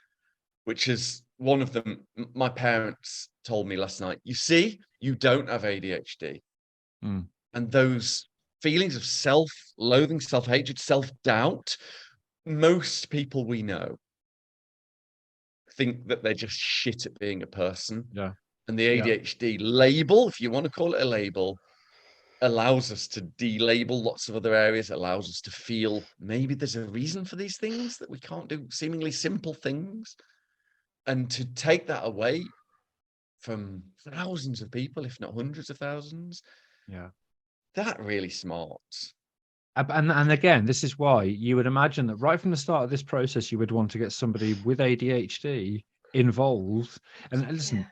[SPEAKER 3] which is one of them. My parents told me last night, you see, you don't have ADHD.
[SPEAKER 1] Mm.
[SPEAKER 3] And those feelings of self-loathing, self-hatred, self-doubt, most people we know think that they're just shit at being a person.
[SPEAKER 1] Yeah.
[SPEAKER 3] And the ADHD label, if you want to call it a label, allows us to delabel lots of other areas, allows us to feel maybe there's a reason for these things, that we can't do seemingly simple things. And to take that away from thousands of people, if not hundreds of thousands, that really smart.
[SPEAKER 1] And again, this is why you would imagine that right from the start of this process, you would want to get somebody with ADHD involved. And listen,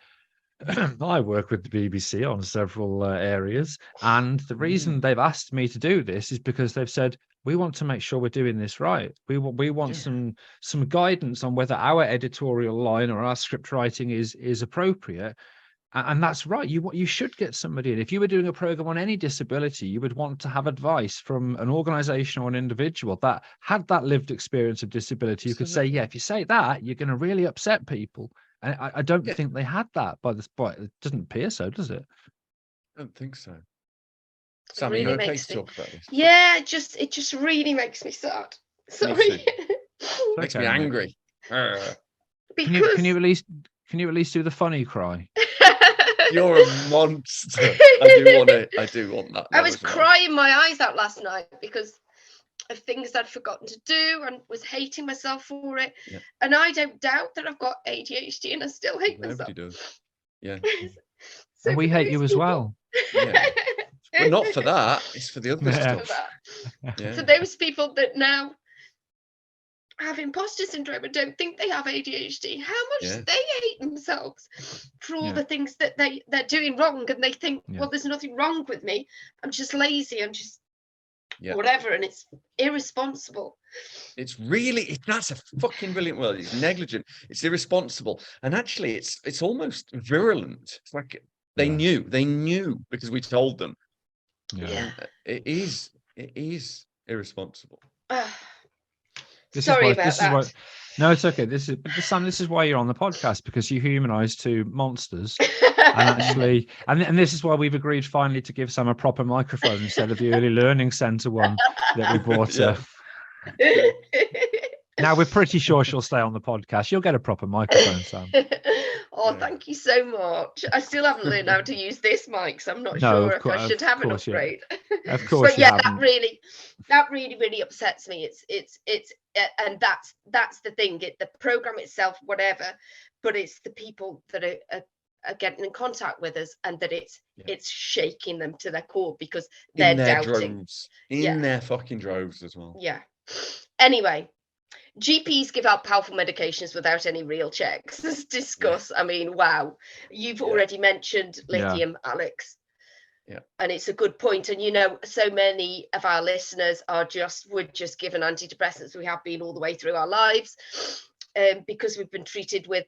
[SPEAKER 1] I work with the BBC on several areas, and the reason they've asked me to do this is because they've said, we want to make sure we're doing this right. We want some guidance on whether our editorial line or our script writing is appropriate. And that's right. You should get somebody in. If you were doing a program on any disability, you would want to have advice from an organization or an individual that had that lived experience of disability. You could say, if you say that, you're going to really upset people. And I don't think they had that by this point. It doesn't appear so, does it?
[SPEAKER 3] I don't think so. Sam,
[SPEAKER 2] really
[SPEAKER 3] you okay
[SPEAKER 2] makes
[SPEAKER 3] to talk about this?
[SPEAKER 2] Yeah, it just really makes me sad. Sorry.
[SPEAKER 3] Makes me angry.
[SPEAKER 2] Because
[SPEAKER 1] Can you at least do the funny cry?
[SPEAKER 3] You're a monster. I do want that.
[SPEAKER 2] I was crying my eyes out last night because of things I'd forgotten to do and was hating myself for it.
[SPEAKER 3] Yeah.
[SPEAKER 2] And I don't doubt that I've got ADHD and I still hate myself.
[SPEAKER 3] Nobody does. Yeah.
[SPEAKER 1] So and we hate you as well.
[SPEAKER 3] Yeah. But not for that. It's for the other stuff.
[SPEAKER 2] Yeah. So those people that now have imposter syndrome and don't think they have ADHD, how much do they hate themselves for all the things that they're doing wrong, and they think, well, there's nothing wrong with me. I'm just lazy. I'm just whatever, and it's irresponsible.
[SPEAKER 3] It's really that's a fucking brilliant word. It's negligent. It's irresponsible, and actually, it's almost virulent. It's like they knew because we told them.
[SPEAKER 2] Yeah.
[SPEAKER 3] It is irresponsible.
[SPEAKER 2] Sorry about that.
[SPEAKER 1] No, it's okay. Sam, this is why you're on the podcast, because you humanize two monsters. And actually, and this is why we've agreed finally to give Sam a proper microphone instead of the early learning centre one that we bought her. Now we're pretty sure she'll stay on the podcast. You'll get a proper microphone, Sam.
[SPEAKER 2] Thank you so much. I still haven't learned how to use this mic, so I'm not sure if I should have an upgrade.
[SPEAKER 1] Of course,
[SPEAKER 2] but that really upsets me. It's and that's the thing. The program itself, whatever, but it's the people that are getting in contact with us, and that it's shaking them to their core because they're doubting.
[SPEAKER 3] Their fucking droves as well.
[SPEAKER 2] Yeah. Anyway. GPs give out powerful medications without any real checks. Let's discuss. I mean, wow. You've already mentioned lithium, Alex.
[SPEAKER 3] Yeah.
[SPEAKER 2] And it's a good point. And, so many of our listeners were just given antidepressants. We have been all the way through our lives because we've been treated with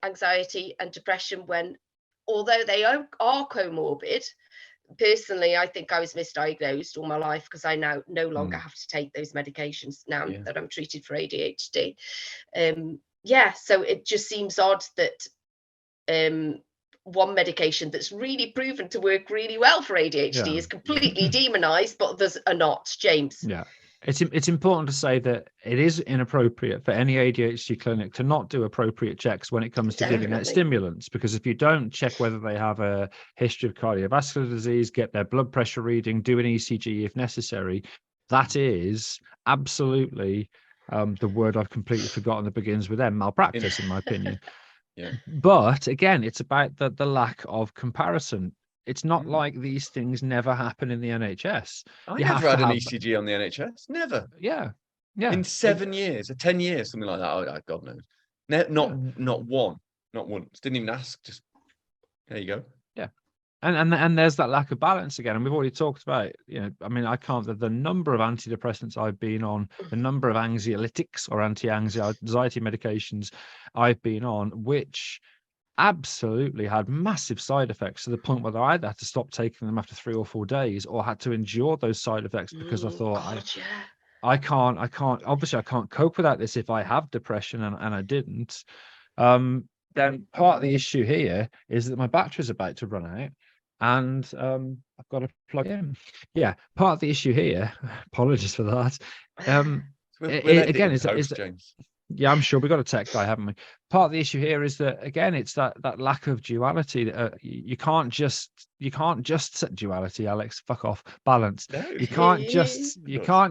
[SPEAKER 2] anxiety and depression when, although they are comorbid, personally, I think I was misdiagnosed all my life because I now no longer have to take those medications now that I'm treated for ADHD. So it just seems odd that one medication that's really proven to work really well for ADHD is completely demonized, but others are not. James.
[SPEAKER 1] Yeah. It's important to say that it is inappropriate for any ADHD clinic to not do appropriate checks when it comes to giving out stimulants, because if you don't check whether they have a history of cardiovascular disease, get their blood pressure reading, do an ECG if necessary, that is absolutely the word I've completely forgotten that begins with M, malpractice, in my opinion. But again, it's about the lack of comparison. It's not like these things never happen in the NHS.
[SPEAKER 3] I never had an ECG on the NHS. Never.
[SPEAKER 1] Yeah.
[SPEAKER 3] In 7 years, or 10 years, something like that. Oh, God knows. Not one. Not once. Didn't even ask. Just there you go.
[SPEAKER 1] Yeah. And there's that lack of balance again. And we've already talked about, I mean, I can't, the number of antidepressants I've been on, the number of anxiolytics or anti-anxiety medications I've been on, which absolutely had massive side effects to the point where I either had to stop taking them after 3 or 4 days or had to endure those side effects because I thought I can't obviously I can't cope without this if I have depression, and I didn't. then part of the issue here is that my battery's about to run out, and I've got to plug in. Yeah, part of the issue here. Apologies for that. Again, is
[SPEAKER 3] James.
[SPEAKER 1] Yeah, I'm sure we've got a tech guy, haven't we? Part of the issue here is that, again, it's that lack of duality. You can't just set duality, Alex. Fuck off. Balance.
[SPEAKER 3] No.
[SPEAKER 1] You can't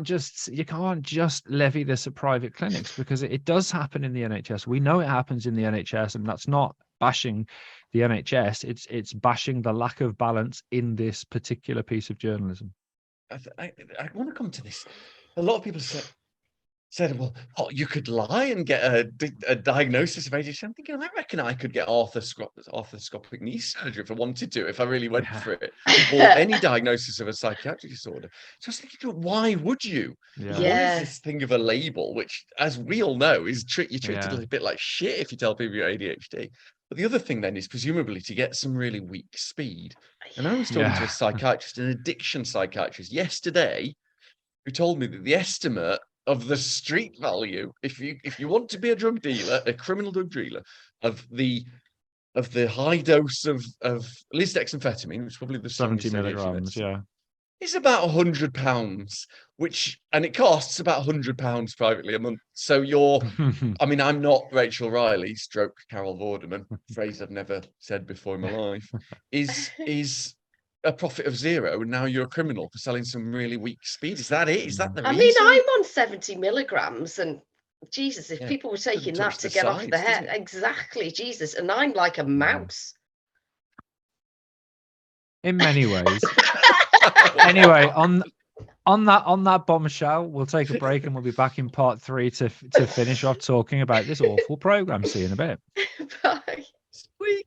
[SPEAKER 1] just levy this at private clinics, because it does happen in the NHS. We know it happens in the NHS, and that's not bashing the NHS. It's bashing the lack of balance in this particular piece of journalism.
[SPEAKER 3] I want to come to this. A lot of people said, well, you could lie and get a diagnosis of ADHD. I'm thinking, I reckon I could get arthroscopic knee surgery if I wanted to, if I really went for it, or any diagnosis of a psychiatric disorder. So I was thinking, why would you?
[SPEAKER 2] Yeah.
[SPEAKER 3] What is this thing of a label, which, as we all know, is you're treated a bit like shit if you tell people you're ADHD. But the other thing then is presumably to get some really weak speed. And I was talking to a psychiatrist, an addiction psychiatrist, yesterday, who told me that the estimate of the street value, if you want to be a drug dealer, a criminal drug dealer, of the high dose of lisdexamphetamine, which is probably the
[SPEAKER 1] 70 milligrams,
[SPEAKER 3] is about £100, and it costs about £100 privately a month. So I'm not Rachel Riley, stroke Carol Vorderman, phrase I've never said before in my life, is a profit of zero, and now you're a criminal for selling some really weak speed. Is that it? Is that the reason?
[SPEAKER 2] I mean, I'm on 70 milligrams, and Jesus, if people were taking that to get off the head, exactly, Jesus, and I'm like a mouse.
[SPEAKER 1] In many ways. Anyway, on that bombshell, we'll take a break, and we'll be back in part 3 to finish off talking about this awful program. See you in a bit.
[SPEAKER 2] Bye.
[SPEAKER 3] Sweet.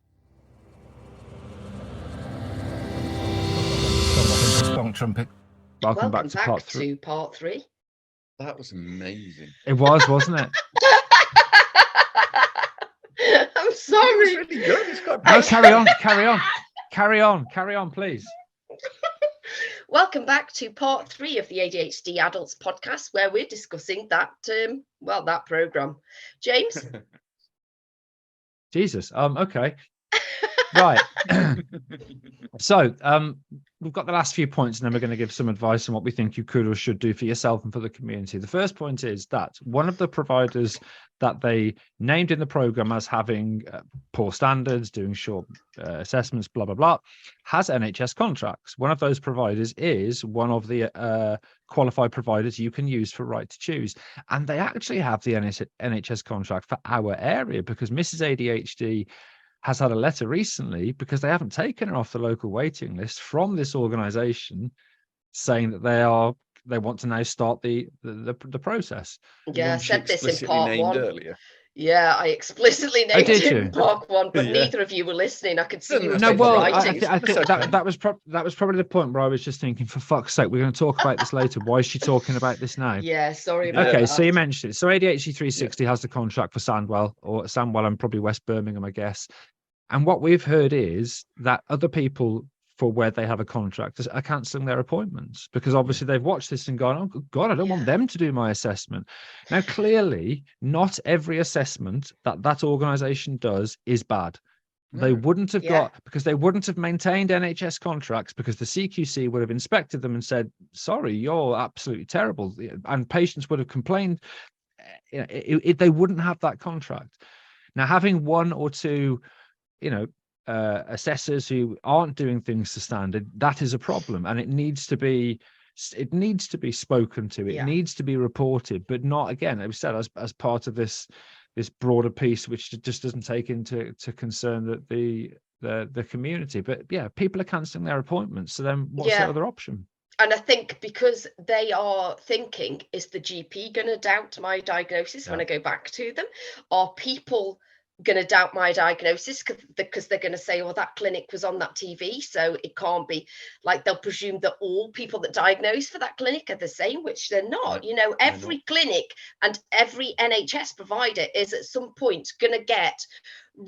[SPEAKER 1] Trumpet. Welcome back to part 3.
[SPEAKER 3] That was amazing.
[SPEAKER 1] It was, wasn't it?
[SPEAKER 2] I'm sorry.
[SPEAKER 3] It was really good. It's quite
[SPEAKER 1] no, carry on, please.
[SPEAKER 2] Welcome back to part 3 of the ADHD Adults Podcast, where we're discussing that program. James?
[SPEAKER 1] Jesus. Okay. Right. So we've got the last few points, and then we're going to give some advice on what we think you could or should do for yourself and for the community. The first point is that one of the providers that they named in the program as having poor standards, doing short assessments, blah, blah, blah, has NHS contracts. One of those providers is one of the qualified providers you can use for Right to Choose. And they actually have the NHS contract for our area, because Mrs ADHD has had a letter recently, because they haven't taken her off the local waiting list, from this organisation saying that they want to now start the process.
[SPEAKER 2] Yeah, I said this in part 1
[SPEAKER 3] earlier.
[SPEAKER 2] Yeah, I explicitly named it in part 1, but neither of you were listening. I could see you were writing.
[SPEAKER 1] I think that was probably the point where I was just thinking, for fuck's sake, we're going to talk about this later. Why is she talking about this now?
[SPEAKER 2] Yeah, sorry about that.
[SPEAKER 1] Okay, so you mentioned it. So ADHD 360 has the contract for Sandwell and probably West Birmingham, I guess. And what we've heard is that other people, for where they have a contract, are cancelling their appointments, because obviously they've watched this and gone, oh God, I don't want them to do my assessment. Now, clearly, not every assessment that organisation does is bad. They wouldn't have because they wouldn't have maintained NHS contracts, because the CQC would have inspected them and said, sorry, you're absolutely terrible. And patients would have complained. They wouldn't have that contract. Now, having one or two assessors who aren't doing things to standard, that is a problem, and it needs to be spoken to. It needs to be reported, but not, again, as we said, as part of this broader piece, which just doesn't take into concern that the community. But people are cancelling their appointments, so then what's the other option?
[SPEAKER 2] And I think because they are thinking, is the GP going to doubt my diagnosis when I go back to them? Are people going to doubt my diagnosis because they're going to say, well, that clinic was on that TV, so it can't be? Like, they'll presume that all people that diagnose for that clinic are the same, which they're not. Every clinic and every NHS provider is at some point going to get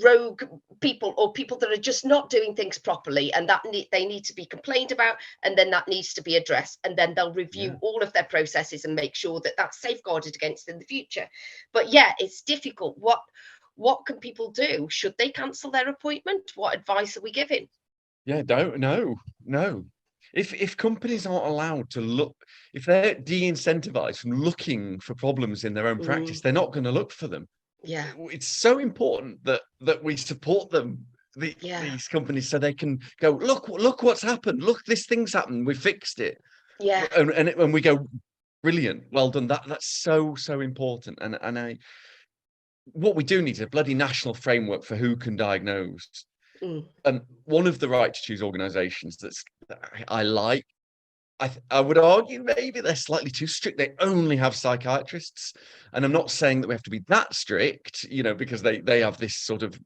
[SPEAKER 2] rogue people, or people that are just not doing things properly, and that they need to be complained about, and then that needs to be addressed, and then they'll review all of their processes and make sure that that's safeguarded against in the future. But it's difficult. what can people do? Should they cancel their appointment? What advice are we giving?
[SPEAKER 3] Yeah, no. If companies aren't allowed to look, if they're de-incentivized from looking for problems in their own practice, they're not going to look for them.
[SPEAKER 2] Yeah.
[SPEAKER 3] It's so important that we support them, these companies, so they can go, look what's happened. Look, this thing's happened. We fixed it.
[SPEAKER 2] Yeah.
[SPEAKER 3] And we go, brilliant, well done. That's so important. And what we do need is a bloody national framework for who can diagnose. One of the right to choose organisations that I like, I would argue maybe they're slightly too strict. They only have psychiatrists, and I'm not saying that we have to be that strict, because they have this sort of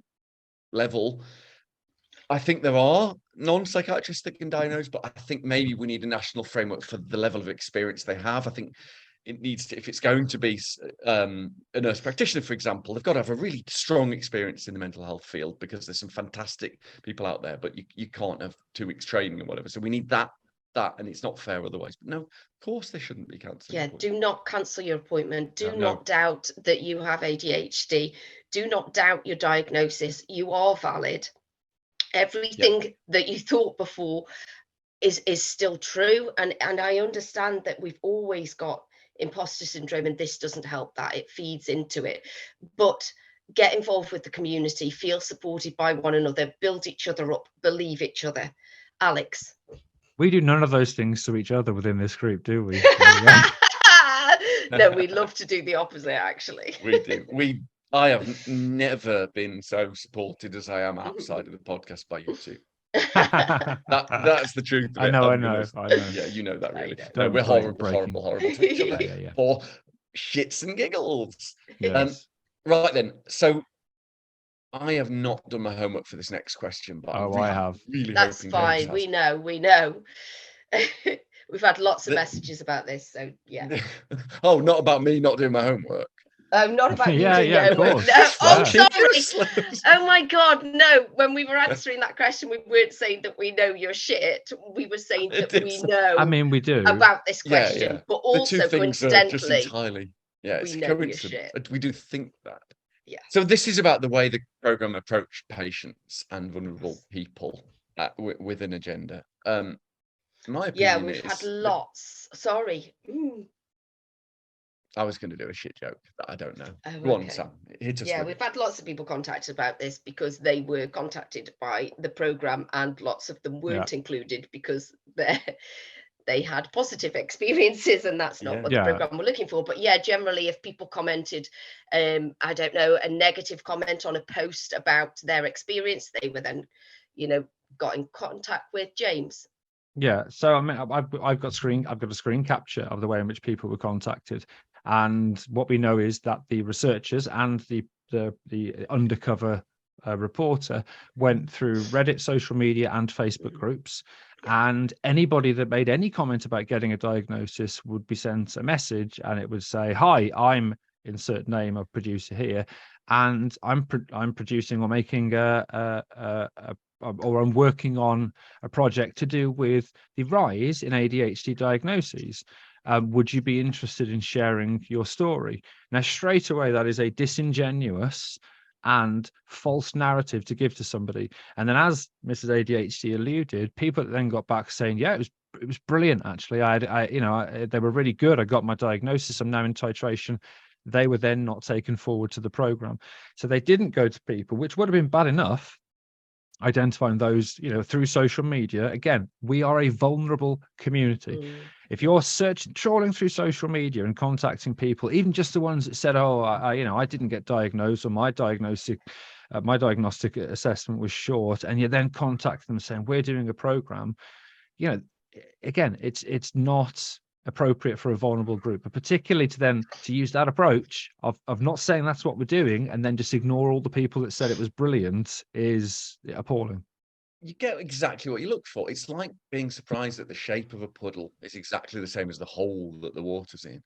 [SPEAKER 3] level. I think there are non-psychiatrists that can diagnose, but I think maybe we need a national framework for the level of experience they have. I think it needs to, if it's going to be a nurse practitioner, for example, they've got to have a really strong experience in the mental health field, because there's some fantastic people out there, but you can't have 2 weeks training or whatever. So we need that, and it's not fair otherwise. But no, of course they shouldn't be cancelling.
[SPEAKER 2] Yeah, do not cancel your appointment. Do not doubt that you have ADHD. Do not doubt your diagnosis. You are valid. Everything that you thought before is still true. And I understand that we've always got imposter syndrome, and this doesn't help that. It feeds into it. But get involved with the community, feel supported by one another, build each other up, believe each other. Alex?
[SPEAKER 1] We do none of those things to each other within this group, do we?
[SPEAKER 2] No, we love to do the opposite, actually.
[SPEAKER 3] We do. I have never been so supported as I am outside of the podcast by you two. That's the truth.
[SPEAKER 1] I know.
[SPEAKER 3] Yeah, you know that, really. No, we're horrible to each other.
[SPEAKER 1] Yeah.
[SPEAKER 3] For shits and giggles.
[SPEAKER 1] Yes.
[SPEAKER 3] Right then. So I have not done my homework for this next question, but
[SPEAKER 1] I have.
[SPEAKER 3] Really,
[SPEAKER 2] that's fine. We know. We've had lots of messages about this, so yeah.
[SPEAKER 3] Oh, not about me not doing my homework.
[SPEAKER 2] Not about you.
[SPEAKER 1] Of course.
[SPEAKER 2] No. Oh, sorry. Oh my God, no. When we were answering that question, we weren't saying that we know your shit. We were saying that we know.
[SPEAKER 1] I mean, we do
[SPEAKER 2] about this question, but also coincidentally,
[SPEAKER 3] just entirely. Yeah, it's coincidence. We do think that.
[SPEAKER 2] Yeah.
[SPEAKER 3] So this is about the way the program approached patients and vulnerable people with an agenda. My opinion
[SPEAKER 2] we've had lots. Sorry.
[SPEAKER 3] I was going to do a shit joke that I don't know.
[SPEAKER 2] Oh,
[SPEAKER 3] Go on, Sam.
[SPEAKER 2] We've had lots of people contacted about this because they were contacted by the programme, and lots of them weren't included because they had positive experiences, and that's not what the programme were looking for. But generally, if people commented, I don't know, a negative comment on a post about their experience, they were then, got in contact with James.
[SPEAKER 1] Yeah, so I mean, I've got a screen capture of the way in which people were contacted, and what we know is that the researchers and the undercover reporter went through Reddit, social media, and Facebook groups, and anybody that made any comment about getting a diagnosis would be sent a message, and it would say, "Hi, I'm insert name of producer here, and I'm producing or making or I'm working on a project to do with the rise in ADHD diagnoses. Would you be interested in sharing your story?" Now, straight away, that is a disingenuous and false narrative to give to somebody. And then, as Mrs ADHD alluded, people then got back saying, "Yeah, it was brilliant. Actually, they were really good. I got my diagnosis. I'm now in titration." They were then not taken forward to the program, so they didn't go to people, which would have been bad enough. Identifying those, through social media. Again, we are a vulnerable community. If you're trawling through social media and contacting people, even just the ones that said, "Oh, I didn't get diagnosed," or my diagnostic assessment was short, and you then contact them saying, "We're doing a program," again, it's not appropriate for a vulnerable group, but particularly to use that approach of not saying that's what we're doing and then just ignore all the people that said it was brilliant is appalling.
[SPEAKER 3] You get exactly what you look for. It's like being surprised that the shape of a puddle is exactly the same as the hole that the water's in.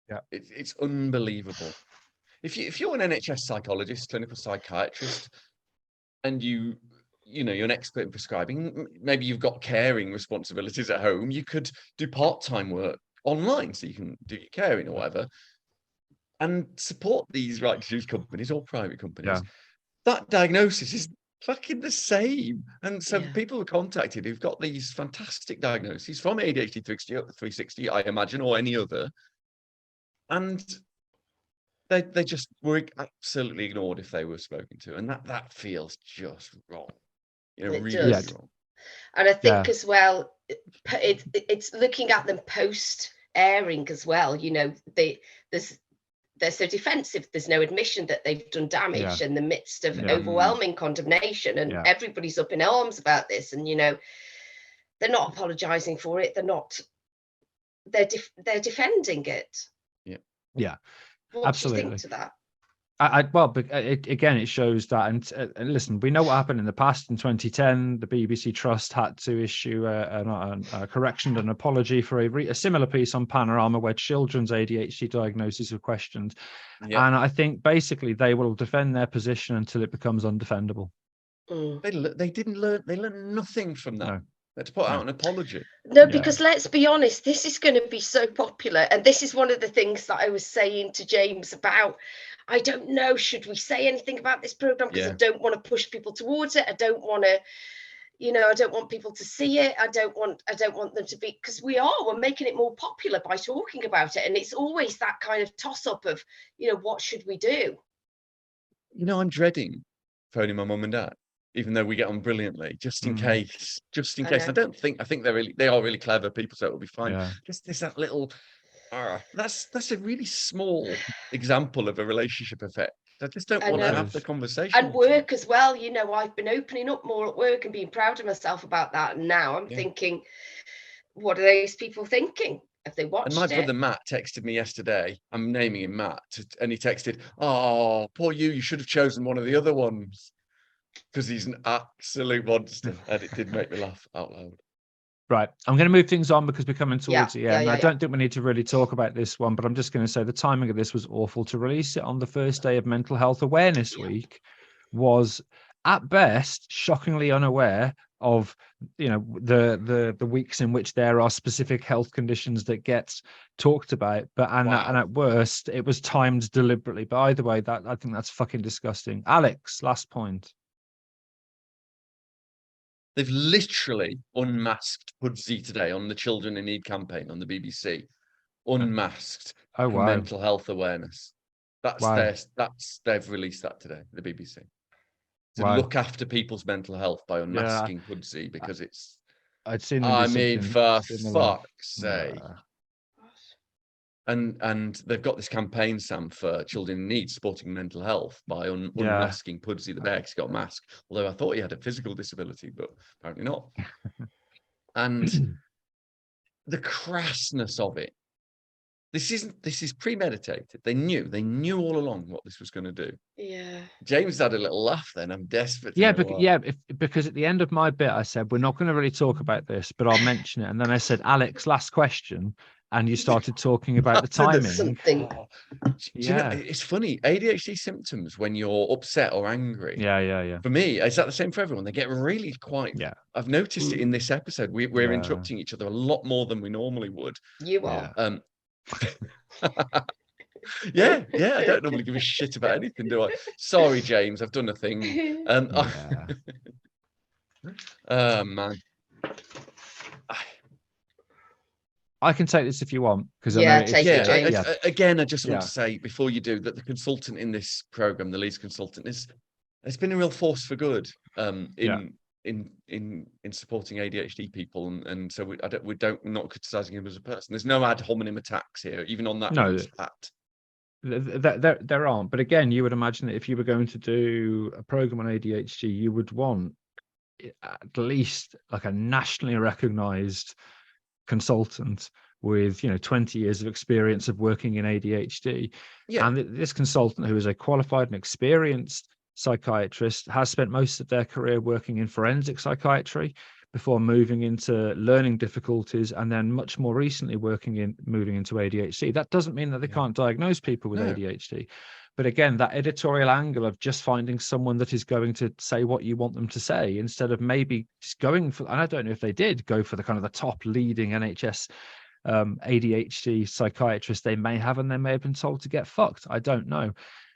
[SPEAKER 1] Yeah,
[SPEAKER 3] it's unbelievable. If you're an NHS psychologist, clinical psychiatrist, and you're an expert in prescribing, maybe you've got caring responsibilities at home, you could do part-time work online so you can do your caring or whatever. and support these right to choose companies or private companies,
[SPEAKER 1] Yeah.
[SPEAKER 3] that diagnosis is fucking the same. And so
[SPEAKER 2] Yeah.
[SPEAKER 3] people were contacted who've got these fantastic diagnoses from ADHD 360, I imagine, or any other, and they just were absolutely ignored if they were spoken to, and that feels just wrong.
[SPEAKER 2] It
[SPEAKER 3] Really,
[SPEAKER 2] does.
[SPEAKER 3] really wrong.
[SPEAKER 2] And I think as well, it's looking at them post airing as well. You know, they're so defensive. There's no admission that they've done damage in the midst of overwhelming condemnation, and everybody's up in arms about this. And you know, they're not apologizing for it. They're defending it.
[SPEAKER 1] Yeah.
[SPEAKER 2] What
[SPEAKER 1] Absolutely.
[SPEAKER 2] do you think to that?
[SPEAKER 1] Again, it shows that, and listen, we know what happened in the past. In 2010, the BBC Trust had to issue a correction and an apology for a similar piece on Panorama where children's ADHD diagnoses were questioned. And I think basically they will defend their position until it becomes undefendable.
[SPEAKER 3] They learned nothing from that.
[SPEAKER 1] No.
[SPEAKER 3] They had to put out an apology.
[SPEAKER 2] No, because let's be honest, this is going to be so popular. And this is one of the things that I was saying to James about, I don't know, should we say anything about this program? Because I don't want to push people towards it. I don't want to, you know, I don't want people to see it. I don't want them to be, because we're making it more popular by talking about it. And it's always that kind of toss up of, you know, what should we do?
[SPEAKER 3] You know, I'm dreading phoning my mum and dad, even though we get on brilliantly, just in case. I think they are really clever people, so it'll be fine.
[SPEAKER 1] Yeah.
[SPEAKER 3] Just that little, that's a really small example of a relationship effect. I just don't want to have the conversation.
[SPEAKER 2] And work as well, you know, I've been opening up more at work and being proud of myself about that. And now I'm thinking, what are those people thinking? Have they watched it?
[SPEAKER 3] And my brother Matt texted me yesterday. I'm naming him Matt, and he texted, "Oh, poor you should have chosen one of the other ones." Because he's an absolute monster, and it did make me laugh out loud.
[SPEAKER 1] Right, I'm going to move things on because we're coming towards the end. I don't think we need to really talk about this one, but I'm just going to say the timing of this was awful. To release it on the first day of Mental Health Awareness Week was, at best, shockingly unaware of, you know, the weeks in which there are specific health conditions that get talked about. But and at worst, it was timed deliberately. But either way, I think that's fucking disgusting. Alex, last point.
[SPEAKER 3] They've literally unmasked Pudsey today on the Children in Need campaign on the BBC. Unmasked for mental health awareness. They've released that today, the BBC. To look after people's mental health by unmasking Pudsey, because it's...
[SPEAKER 1] I'd seen.
[SPEAKER 3] I mean, for fuck's sake. And they've got this campaign, Sam, for children in need, supporting mental health by unmasking Pudsey the bear, because he got a mask. Although I thought he had a physical disability, but apparently not. And the crassness of it. This is premeditated. They knew all along what this was going to do. Yeah. James had a little laugh then. I'm desperate.
[SPEAKER 1] Because at the end of my bit, I said, we're not going to really talk about this, but I'll mention it. And then I said, Alex, last question. And you started talking about the timing.
[SPEAKER 3] You know, it's funny. ADHD symptoms when you're upset or angry.
[SPEAKER 1] Yeah.
[SPEAKER 3] For me, is that the same for everyone? They get really quite. Yeah. I've noticed it in this episode. We're interrupting each other a lot more than we normally would.
[SPEAKER 2] You are.
[SPEAKER 3] Yeah. I don't normally give a shit about anything, do I? Sorry, James. I've done a thing. Oh man.
[SPEAKER 1] I can take this if you want, because
[SPEAKER 3] again, I just want to say before you do that the consultant in this program, the lead consultant, it's been a real force for good in supporting ADHD people, and so we're not criticizing him as a person. There's no ad hominem attacks here, even on that.
[SPEAKER 1] No, there aren't. But again, you would imagine that if you were going to do a program on ADHD, you would want at least like a nationally recognized consultant with 20 years of experience of working in ADHD. And this consultant, who is a qualified and experienced psychiatrist, has spent most of their career working in forensic psychiatry before moving into learning difficulties, and then much more recently moving into ADHD. That doesn't mean that they can't diagnose people with ADHD. But again, that editorial angle of just finding someone that is going to say what you want them to say, instead of maybe just going for, and I don't know if they did go for the kind of the top leading NHS ADHD psychiatrist they may have, and they may have been told to get fucked. I don't know.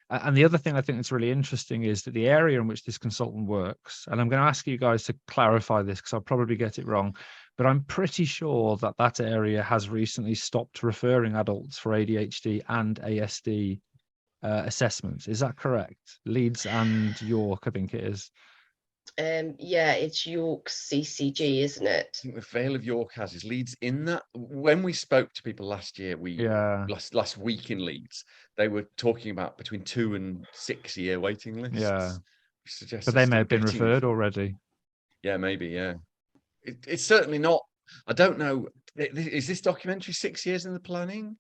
[SPEAKER 1] And the other thing I think that's really interesting is that the area in which this consultant works, and I'm going to ask you guys to clarify this because I'll probably get it wrong, but I'm pretty sure that that area has recently stopped referring adults for ADHD and ASD assessments. Is that correct? Leeds and York, I think it is.
[SPEAKER 2] Yeah, it's York's CCG, isn't it?
[SPEAKER 3] I think the Vale of York has. Is Leeds in that? When we spoke to people last year, last week in Leeds, they were talking about between 2 and 6 year waiting lists.
[SPEAKER 1] Yeah, but they may have been referred already.
[SPEAKER 3] Yeah, maybe. Yeah, it's certainly not. I don't know. Is this documentary 6 years in the planning?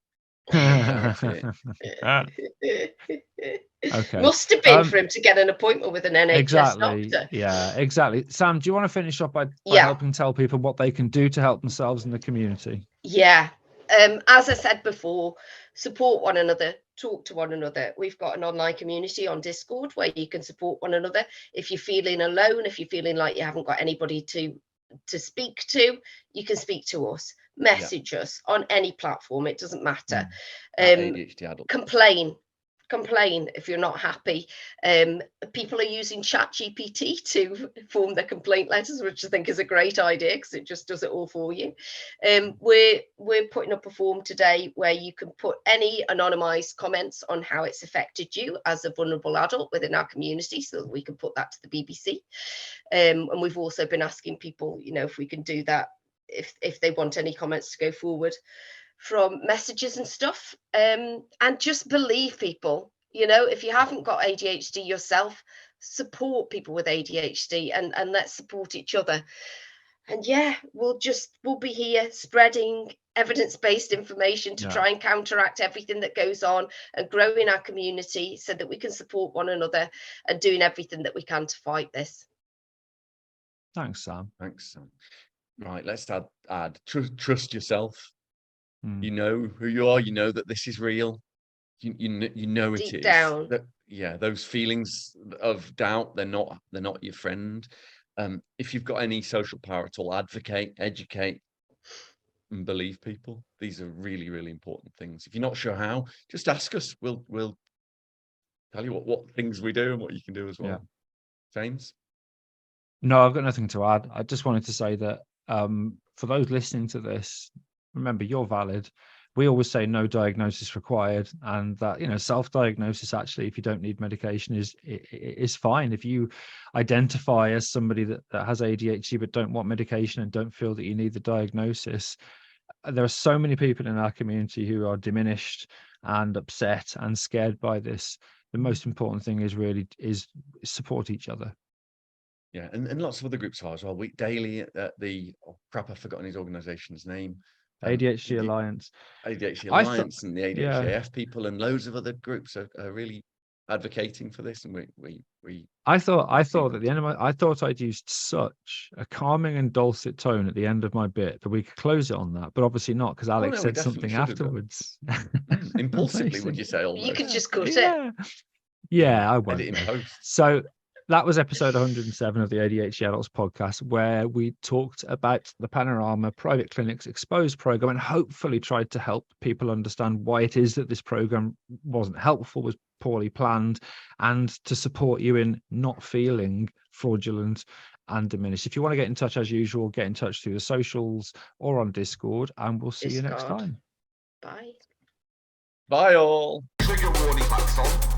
[SPEAKER 1] Okay.
[SPEAKER 2] Must have been for him to get an appointment with an NHS doctor.
[SPEAKER 1] Yeah, exactly. Sam, do you want to finish up by helping tell people what they can do to help themselves in the community?
[SPEAKER 2] Yeah. As I said before, support one another, talk to one another. We've got an online community on Discord where you can support one another. If you're feeling alone, if you're feeling like you haven't got anybody to speak to, you can speak to us. Message us on any platform, it doesn't matter.
[SPEAKER 3] ADHD Adults.
[SPEAKER 2] Complain if you're not happy. People are using ChatGPT to form their complaint letters, which I think is a great idea because it just does it all for you. We're putting up a form today where you can put any anonymized comments on how it's affected you as a vulnerable adult within our community, so that we can put that to the BBC. And we've also been asking people, if we can do that, if they want any comments to go forward from messages and stuff. And just believe people, if you haven't got ADHD yourself, support people with ADHD and let's support each other. And we'll be here spreading evidence-based information to try and counteract everything that goes on and growing our community so that we can support one another and doing everything that we can to fight this.
[SPEAKER 1] Thanks, Sam.
[SPEAKER 3] Right, let's add trust yourself. You know who you are. You know that this is real. You know it
[SPEAKER 2] Deep
[SPEAKER 3] is.
[SPEAKER 2] down.
[SPEAKER 3] Those feelings of doubt, they're not your friend. If you've got any social power at all, advocate, educate, and believe people. These are really, really important things. If you're not sure how, just ask us. We'll tell you what things we do and what you can do as well. James?
[SPEAKER 1] No, I've got nothing to add. I just wanted to say that for those listening to this, remember, you're valid. We always say no diagnosis required, and that self-diagnosis, actually, if you don't need medication, is fine. If you identify as somebody that has ADHD but don't want medication and don't feel that you need the diagnosis, there are so many people in our community who are diminished and upset and scared by this. The most important thing is support each other.
[SPEAKER 3] Yeah, and lots of other groups are as well. We daily at I've forgotten his organisation's name.
[SPEAKER 1] ADHD Alliance.
[SPEAKER 3] ADHD Alliance and the ADHD people and loads of other groups are really advocating for this. And
[SPEAKER 1] I thought at the end of I thought I'd used such a calming and dulcet tone at the end of my bit that we could close it on that, but obviously not, because Alex said something afterwards.
[SPEAKER 3] Impulsively, would you say? Almost.
[SPEAKER 2] You could just cut it.
[SPEAKER 1] Yeah, I won't.
[SPEAKER 3] Edit in post.
[SPEAKER 1] So that was episode 107 of the ADHD Adults Podcast, where we talked about the Panorama Private Clinics Exposed program and hopefully tried to help people understand why it is that this program wasn't helpful, was poorly planned, and to support you in not feeling fraudulent and diminished. If you want to get in touch, as usual, get in touch through the socials or on Discord, and we'll see you next time.
[SPEAKER 2] Bye.
[SPEAKER 3] Bye all.
[SPEAKER 4] Trigger warning lights on.